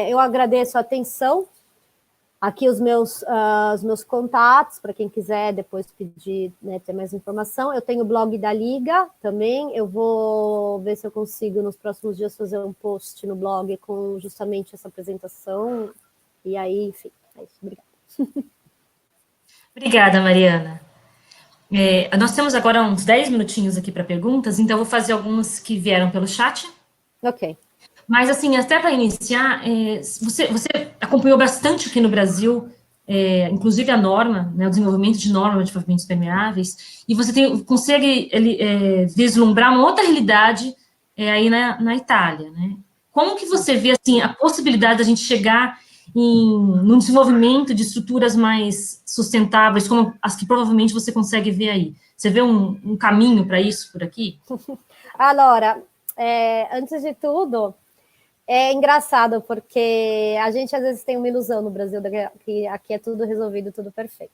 Eu agradeço a atenção. Aqui os meus contatos, para quem quiser depois pedir, né, ter mais informação. Eu tenho o blog da Liga também, eu vou ver se eu consigo nos próximos dias fazer um post no blog com justamente essa apresentação, e aí, enfim, é isso, obrigada. Obrigada, Mariana. Nós temos agora uns 10 minutinhos aqui para perguntas, então eu vou fazer algumas que vieram pelo chat. Ok. Mas, assim, até para iniciar, você acompanhou bastante aqui no Brasil, inclusive a norma, né, o desenvolvimento de norma de pavimentos permeáveis, e você consegue vislumbrar uma outra realidade aí na Itália, né? Como que você vê, assim, a possibilidade da gente chegar num desenvolvimento de estruturas mais sustentáveis, como as que provavelmente você consegue ver aí? Você vê um caminho para isso por aqui? Laura, antes de tudo, é engraçado, porque a gente às vezes tem uma ilusão no Brasil que aqui é tudo resolvido, tudo perfeito.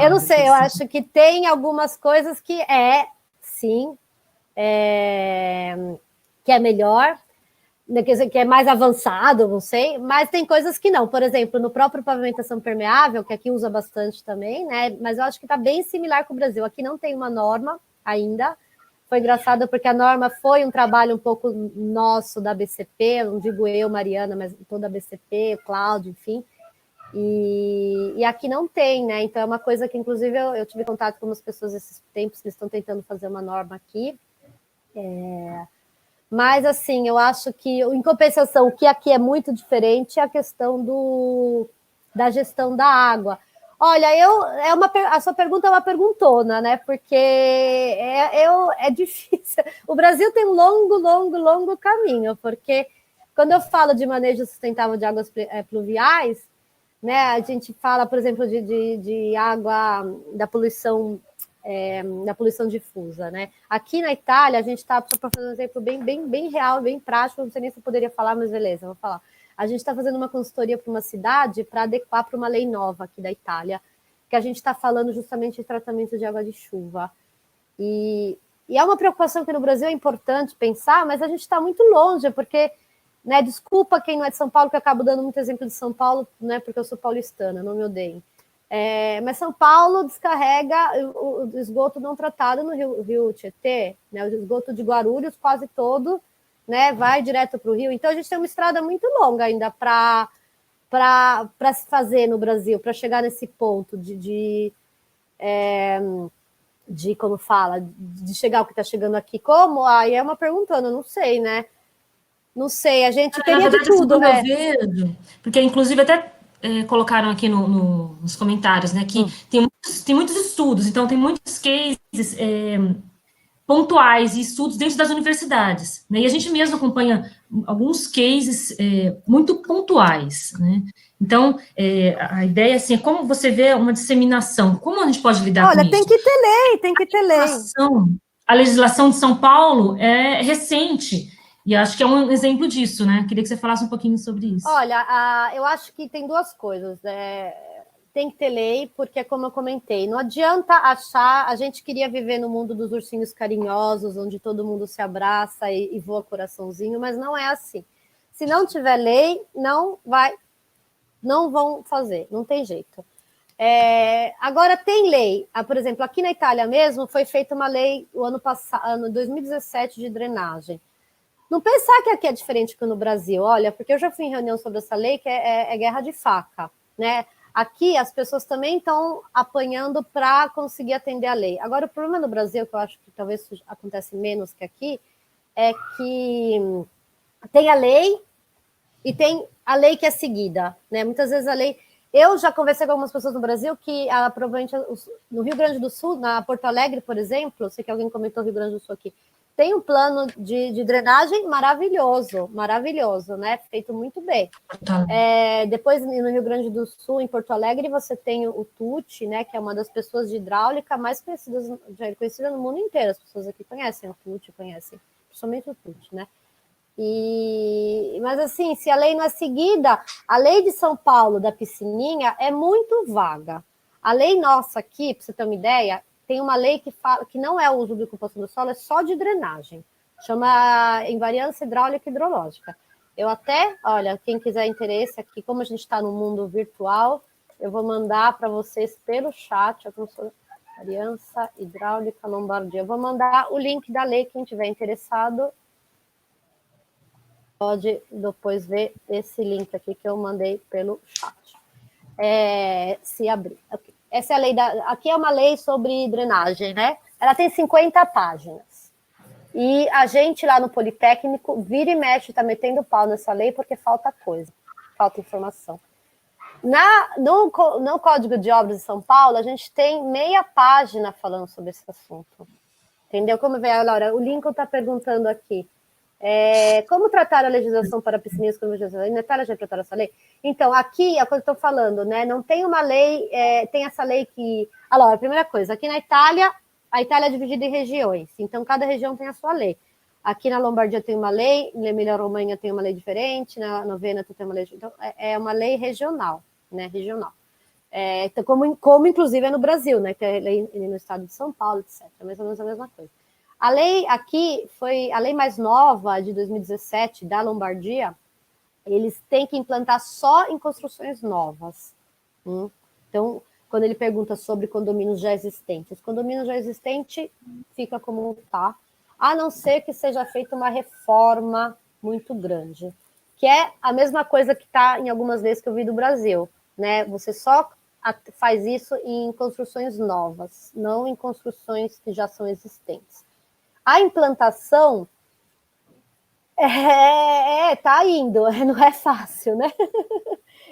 Eu não sei, eu acho que tem algumas coisas que sim, que é melhor, que é mais avançado, não sei, mas tem coisas que não. Por exemplo, no próprio pavimentação permeável, que aqui usa bastante também, né? Mas eu acho que está bem similar com o Brasil. Aqui não tem uma norma ainda. Foi engraçado porque a norma foi um trabalho um pouco nosso da BCP, não digo eu, Mariana, mas toda a BCP, o Cláudio, enfim. E aqui não tem, né? Então é uma coisa que, inclusive, eu tive contato com umas pessoas esses tempos que estão tentando fazer uma norma aqui. Mas, assim, eu acho que, em compensação, o que aqui é muito diferente é a questão da gestão da água. Olha, a sua pergunta é uma perguntona, né? Porque é difícil. O Brasil tem um longo caminho, porque quando eu falo de manejo sustentável de águas pluviais, né, a gente fala, por exemplo, de água da poluição difusa, né? Aqui na Itália, a gente está, para fazer um exemplo bem real, bem prático, não sei nem se eu poderia falar, mas beleza, vou falar. A gente está fazendo uma consultoria para uma cidade para adequar para uma lei nova aqui da Itália, que a gente está falando justamente de tratamento de água de chuva. E é uma preocupação que no Brasil é importante pensar, mas a gente está muito longe, porque, né, desculpa quem não é de São Paulo, que eu acabo dando muito exemplo de São Paulo, né, porque eu sou paulistana, não me odeiem. Mas São Paulo descarrega o esgoto não tratado no rio Tietê, né, o esgoto de Guarulhos quase todo, né, vai direto para o rio. Então a gente tem uma estrada muito longa ainda para se fazer no Brasil, para chegar nesse ponto de como fala, de chegar ao que está chegando aqui. Como? Aí é uma perguntando, não sei, né? Não sei, a gente teria verdade, de tudo, né? Eu vejo, porque inclusive até colocaram aqui nos comentários, né, que tem muitos estudos, então tem muitos cases pontuais e estudos dentro das universidades, né, e a gente mesmo acompanha alguns cases muito pontuais, né, então a ideia assim, é como você vê uma disseminação, como a gente pode lidar com isso? Olha, tem que ter lei. A legislação de São Paulo é recente, e acho que é um exemplo disso, né? Queria que você falasse um pouquinho sobre isso. Olha, eu acho que tem duas coisas. Tem que ter lei, porque, como eu comentei, não adianta achar... A gente queria viver no mundo dos ursinhos carinhosos, onde todo mundo se abraça e voa coraçãozinho, mas não é assim. Se não tiver lei, não vão fazer, não tem jeito. Agora, tem lei. Por exemplo, aqui na Itália mesmo, foi feita uma lei o ano passado, 2017, de drenagem. Não pensar que aqui é diferente que no Brasil, olha, porque eu já fui em reunião sobre essa lei, que é guerra de faca, né? Aqui as pessoas também estão apanhando para conseguir atender a lei. Agora, o problema no Brasil, que eu acho que talvez acontece menos que aqui, é que tem a lei e tem a lei que é seguida, né? Muitas vezes a lei... Eu já conversei com algumas pessoas no Brasil que, provavelmente, no Rio Grande do Sul, na Porto Alegre, por exemplo, sei que alguém comentou Rio Grande do Sul aqui, tem um plano de drenagem maravilhoso, né? Feito muito bem. Depois, no Rio Grande do Sul, em Porto Alegre, você tem o Tucci, né? Que é uma das pessoas de hidráulica mais conhecida no mundo inteiro. As pessoas aqui conhecem o Tucci, principalmente o Tucci, né? Mas, assim, se a lei não é seguida, a lei de São Paulo da piscininha é muito vaga. A lei nossa aqui, para você ter uma ideia, tem uma lei que fala que não é o uso de ocupação do solo, é só de drenagem. Chama invariância hidráulica e hidrológica. Eu até, olha, quem quiser interesse aqui, como a gente está no mundo virtual, eu vou mandar para vocês pelo chat, invariância hidráulica Lombardia. Eu vou mandar o link da lei, quem tiver interessado pode depois ver esse link aqui que eu mandei pelo chat. Se abrir. Okay. Essa é a lei aqui é uma lei sobre drenagem, né? Ela tem 50 páginas. E a gente lá no Politécnico, vira e mexe, está metendo pau nessa lei porque falta coisa, falta informação. No Código de Obras de São Paulo, a gente tem meia página falando sobre esse assunto. Entendeu? Como vê, Laura, o Lincoln está perguntando aqui. Como tratar a legislação para piscinas como legislação? Na Itália já trataram essa lei? Então, aqui é o que eu estou falando, né? Não tem uma lei, tem essa lei que... Allora, a primeira coisa, aqui na Itália, a Itália é dividida em regiões, então cada região tem a sua lei. Aqui na Lombardia tem uma lei, na Emília-Romanha tem uma lei diferente, na Vêneto tem uma lei... Então, é uma lei regional, né? Regional. Então, como inclusive é no Brasil, né? Que é lei no estado de São Paulo, etc. Mais ou menos a mesma coisa. A lei aqui foi a lei mais nova de 2017 da Lombardia. Eles têm que implantar só em construções novas. Então, quando ele pergunta sobre condomínios já existentes, condomínio já existente fica como está, a não ser que seja feita uma reforma muito grande, que é a mesma coisa que está em algumas leis que eu vi do Brasil, né? Você só faz isso em construções novas, não em construções que já são existentes. A implantação tá indo, não é fácil, né?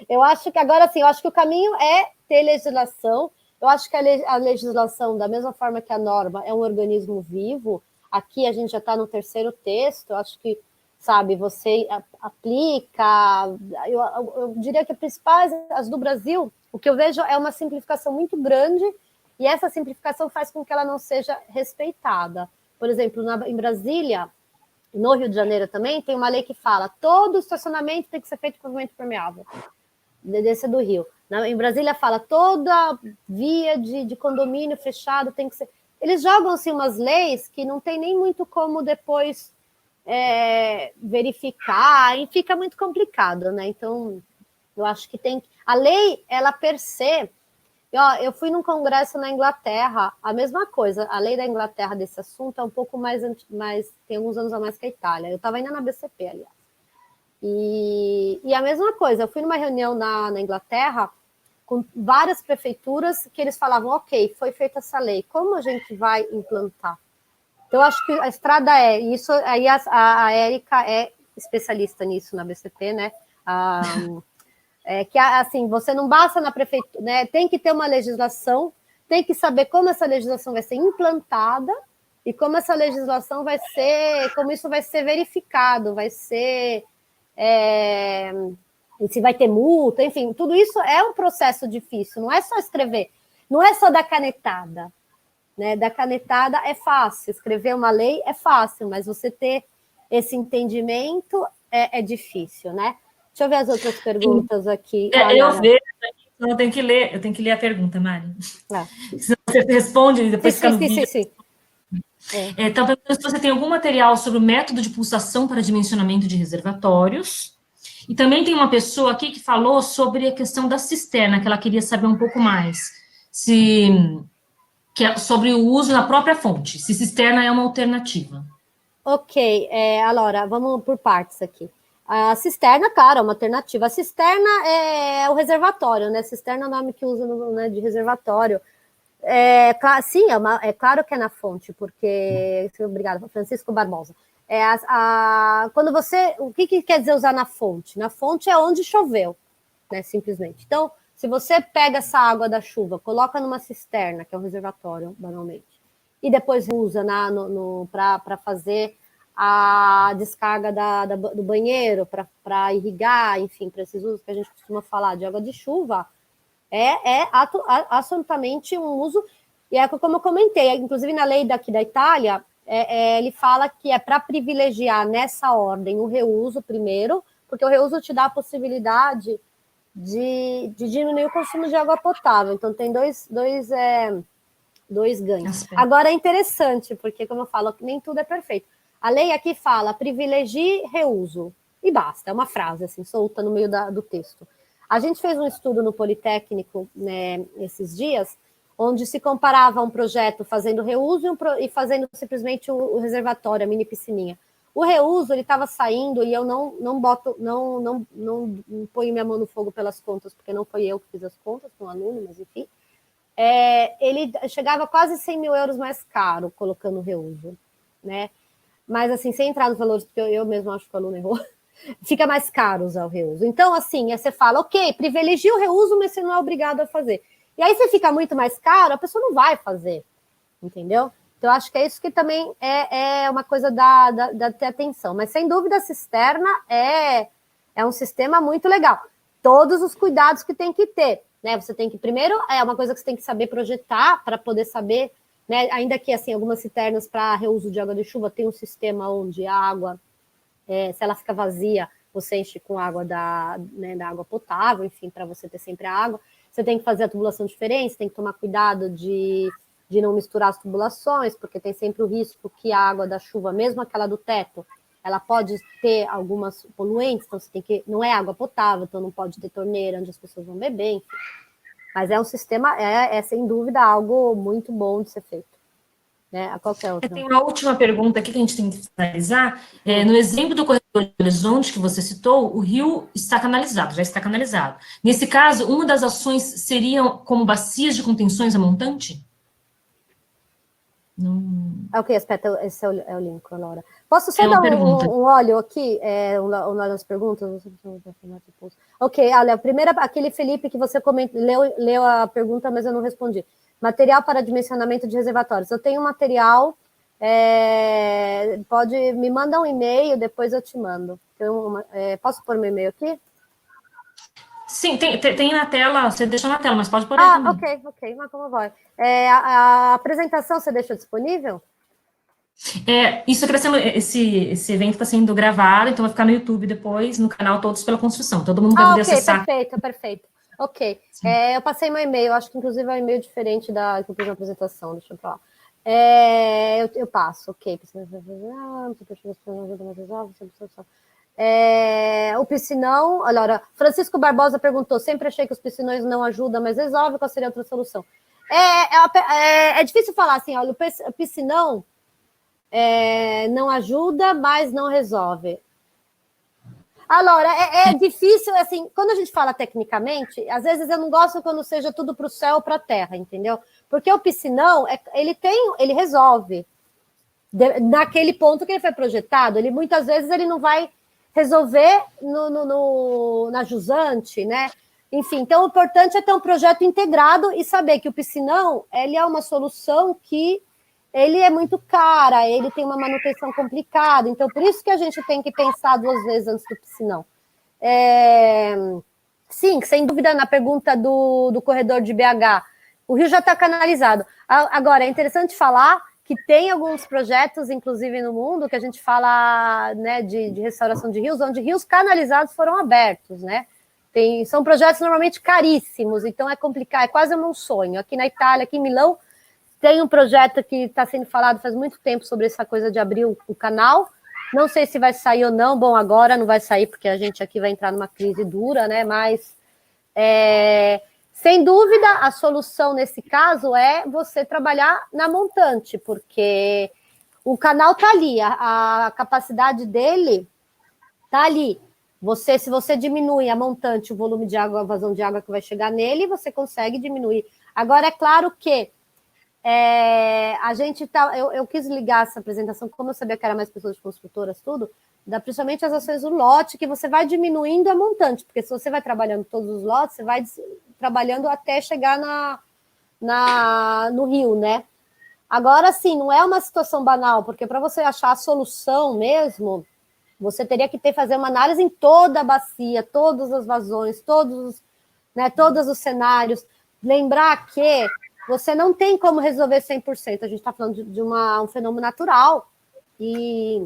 Eu acho que agora sim, eu acho que o caminho é ter legislação. Eu acho que a legislação, da mesma forma que a norma é um organismo vivo, aqui a gente já está no terceiro texto, eu acho que, sabe, você aplica. Eu diria que as principais, as do Brasil, o que eu vejo é uma simplificação muito grande, e essa simplificação faz com que ela não seja respeitada. Por exemplo, em Brasília, no Rio de Janeiro também, tem uma lei que fala todo estacionamento tem que ser feito com pavimento permeável. Descer do Rio. Em Brasília fala toda via de condomínio fechado tem que ser... Eles jogam assim umas leis que não tem nem muito como depois verificar, e fica muito complicado, né? Então, eu acho que tem... A lei, ela per se... Eu fui num congresso na Inglaterra, a mesma coisa, a lei da Inglaterra desse assunto é um pouco mais tem alguns anos a mais que a Itália. Eu estava indo na BCP, aliás. E a mesma coisa, eu fui numa reunião na Inglaterra com várias prefeituras que eles falavam, ok, foi feita essa lei, como a gente vai implantar? Então, eu acho que a estrada isso aí a Érica é especialista nisso na BCP, né? Que, assim, você não basta na prefeitura, né? Tem que ter uma legislação, tem que saber como essa legislação vai ser implantada e como essa legislação vai ser, como isso vai ser verificado, vai ser... se vai ter multa, enfim, tudo isso é um processo difícil, não é só escrever, não é só dar canetada, né? Dar canetada é fácil, escrever uma lei é fácil, mas você ter esse entendimento é difícil, né? Deixa eu ver as outras perguntas aqui. Eu vejo, então eu tenho que ler a pergunta, Mari. Se você responde e depois fica no vídeo. Sim. Então, perguntando se você tem algum material sobre o método de pulsação para dimensionamento de reservatórios. E também tem uma pessoa aqui que falou sobre a questão da cisterna, que ela queria saber um pouco mais. Sobre o uso na própria fonte, se cisterna é uma alternativa. Ok, Laura, vamos por partes aqui. A cisterna, claro, é uma alternativa. A cisterna é o reservatório, né? Cisterna é o nome que usa né, de reservatório. Sim, é claro que é na fonte, porque... Obrigada, Francisco Barbosa. Quando você... O que quer dizer usar na fonte? Na fonte é onde choveu, né? Simplesmente. Então, se você pega essa água da chuva, coloca numa cisterna, que é um reservatório, banalmente, e depois usa para fazer a descarga do banheiro, para irrigar, enfim, para esses usos que a gente costuma falar de água de chuva, absolutamente um uso, e como eu comentei, inclusive na lei daqui da Itália, ele fala que é para privilegiar nessa ordem o reuso primeiro, porque o reuso te dá a possibilidade de diminuir o consumo de água potável. Então, tem dois ganhos. Agora, é interessante, porque, como eu falo, nem tudo é perfeito. A lei aqui fala, privilegie reuso. E basta, é uma frase, assim, solta no meio do texto. A gente fez um estudo no Politécnico, né, esses dias, onde se comparava um projeto fazendo reuso e fazendo simplesmente o reservatório, a mini piscininha. O reuso, ele estava saindo, e eu não ponho minha mão no fogo pelas contas, porque não foi eu que fiz as contas, foi um aluno, mas enfim. Ele chegava a quase 100 mil euros mais caro colocando reuso, né? Mas, assim, sem entrar nos valores, porque eu mesmo acho que o aluno errou, fica mais caro usar o reuso. Então, assim, você fala, ok, privilegia o reuso, mas você não é obrigado a fazer. E aí, se fica muito mais caro, a pessoa não vai fazer, entendeu? Então, eu acho que é isso que também é uma coisa da ter atenção. Mas, sem dúvida, a cisterna é um sistema muito legal. Todos os cuidados que tem que ter, né? Você tem que, primeiro, é uma coisa que você tem que saber projetar para poder saber, né? Ainda que, assim, algumas cisternas para reuso de água de chuva tem um sistema onde a água, se ela fica vazia, você enche com água da água potável, enfim, para você ter sempre a água. Você tem que fazer a tubulação diferente, tem que tomar cuidado de não misturar as tubulações, porque tem sempre o risco que a água da chuva, mesmo aquela do teto, ela pode ter algumas poluentes, então você tem que... Não é água potável, então não pode ter torneira onde as pessoas vão beber, enfim. Mas é um sistema, sem dúvida, algo muito bom de ser feito. Né? A qualquer outra. Tem uma última pergunta aqui que a gente tem que finalizar. No exemplo do corredor de Horizonte que você citou, o rio está canalizado, já está canalizado. Nesse caso, uma das ações seriam como bacias de contenções a montante? Ok, espera, esse é o link, Laura. Posso só dar um óleo aqui? Um olho nas perguntas? Ok, olha, a primeira, aquele Felipe que você leu a pergunta, mas eu não respondi. Material para dimensionamento de reservatórios. Eu tenho um material, me manda um e-mail, depois eu te mando. Posso pôr meu e-mail aqui? Sim, tem na tela, você deixou na tela, mas pode pôr aí também. Ok, mas como vai? A apresentação você deixa disponível? Isso crescendo, esse evento está sendo gravado, então vai ficar no YouTube depois, no canal Todos pela Construção. Todo mundo vai poder acessar. Perfeito. Ok. Eu passei meu e-mail, acho que inclusive é um e-mail diferente da que eu fiz na apresentação, deixa eu falar. Eu passo, ok. O piscinão, olha, Francisco Barbosa perguntou, sempre achei que os piscinões não ajudam, mas resolve, qual seria outra solução? É difícil falar assim, olha, o piscinão não ajuda, mas não resolve. Laura, é difícil, assim, quando a gente fala tecnicamente, às vezes eu não gosto quando seja tudo para o céu ou para a terra, entendeu? Porque o piscinão, ele resolve. Naquele ponto que ele foi projetado, muitas vezes ele não vai resolver na jusante, né? Enfim, então o importante é ter um projeto integrado e saber que o piscinão, ele é uma solução que ele é muito cara, ele tem uma manutenção complicada, então por isso que a gente tem que pensar 2 vezes antes do piscinão. Sim, sem dúvida, na pergunta do corredor de BH, o rio já está canalizado. Agora, é interessante falar que tem alguns projetos, inclusive no mundo, que a gente fala, né, de restauração de rios, onde rios canalizados foram abertos, né? São projetos normalmente caríssimos, então é complicado, é quase um sonho. Aqui na Itália, aqui em Milão, tem um projeto que está sendo falado faz muito tempo sobre essa coisa de abrir o canal. Não sei se vai sair ou não. Bom, agora não vai sair, porque a gente aqui vai entrar numa crise dura, né? Mas, sem dúvida, a solução nesse caso é você trabalhar na montante, porque o canal está ali, a capacidade dele está ali. Se você diminui a montante, o volume de água, a vazão de água que vai chegar nele, você consegue diminuir. Agora, é claro que a gente eu quis ligar essa apresentação, como eu sabia que era mais pessoas de construtoras, tudo, principalmente as ações do lote, que você vai diminuindo a montante, porque se você vai trabalhando todos os lotes, você vai trabalhando até chegar no rio, né? Agora, sim, não é uma situação banal, porque para você achar a solução mesmo, você teria que fazer uma análise em toda a bacia, todas as vazões, todos os cenários. Lembrar que você não tem como resolver 100%. A gente está falando de um fenômeno natural. E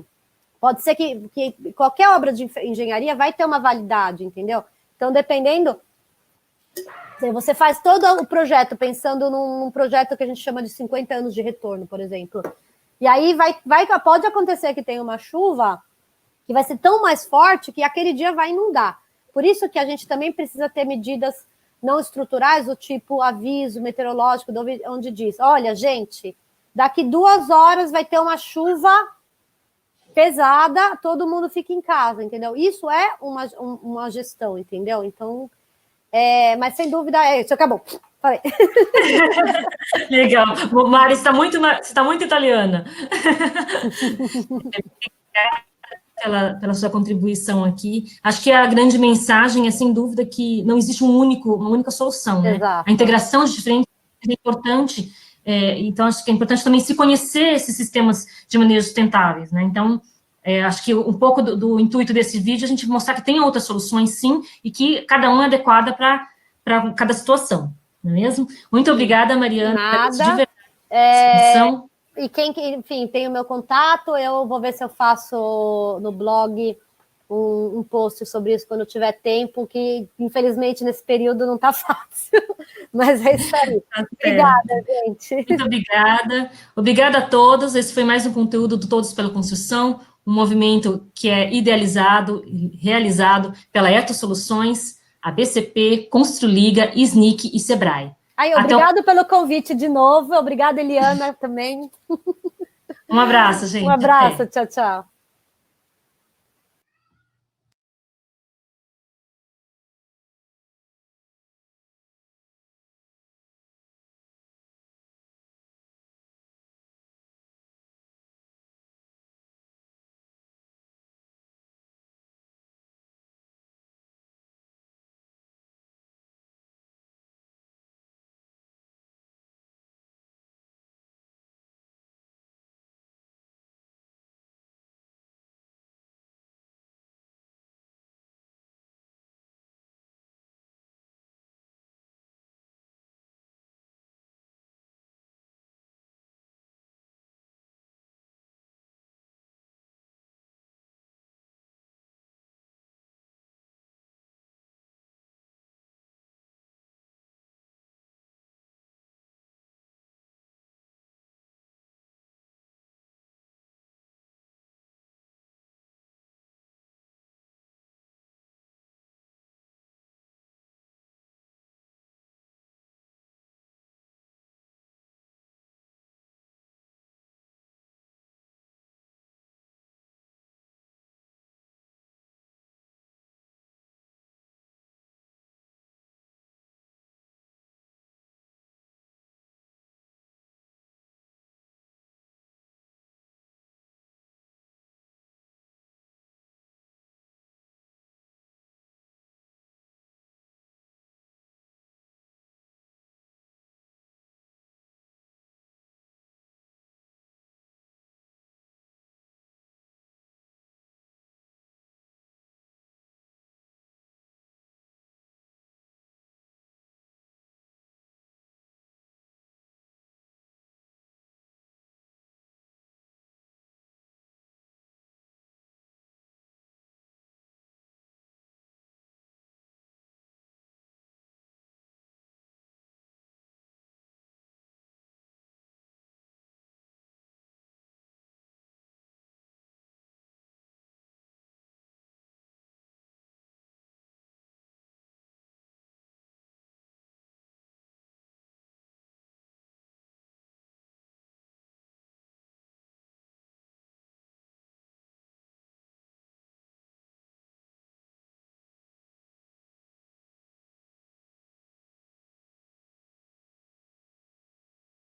pode ser que qualquer obra de engenharia vai ter uma validade, entendeu? Então, dependendo... Você faz todo o projeto pensando num projeto que a gente chama de 50 anos de retorno, por exemplo. E aí pode acontecer que tenha uma chuva que vai ser tão mais forte que aquele dia vai inundar. Por isso que a gente também precisa ter medidas não estruturais, do tipo aviso meteorológico, onde diz, olha, gente, daqui 2 horas vai ter uma chuva pesada, todo mundo fica em casa, entendeu? Isso é uma gestão, entendeu? Então... mas sem dúvida isso, acabou. Falei. Legal. Mari, você está muito italiana. Pela sua contribuição aqui. Acho que a grande mensagem é, sem dúvida, que não existe uma única solução, né? Exato. A integração de diferentes é importante, então acho que é importante também se conhecer esses sistemas de maneira sustentáveis, né? Então, acho que um pouco do intuito desse vídeo é a gente mostrar que tem outras soluções, sim, e que cada uma é adequada para cada situação, não é mesmo? Muito obrigada, Mariana. Nada. E enfim, tem o meu contato, eu vou ver se eu faço no blog um post sobre isso quando eu tiver tempo, que infelizmente nesse período não está fácil, mas é isso aí. Obrigada, gente. Muito obrigada. Obrigada a todos, esse foi mais um conteúdo do Todos pela Construção, um movimento que é idealizado e realizado pela Eto Soluções, a BCP, Construliga, SNIC e Sebrae. Obrigado pelo convite de novo, obrigada, Eliana, também. Um abraço, gente. Um abraço, tchau, tchau.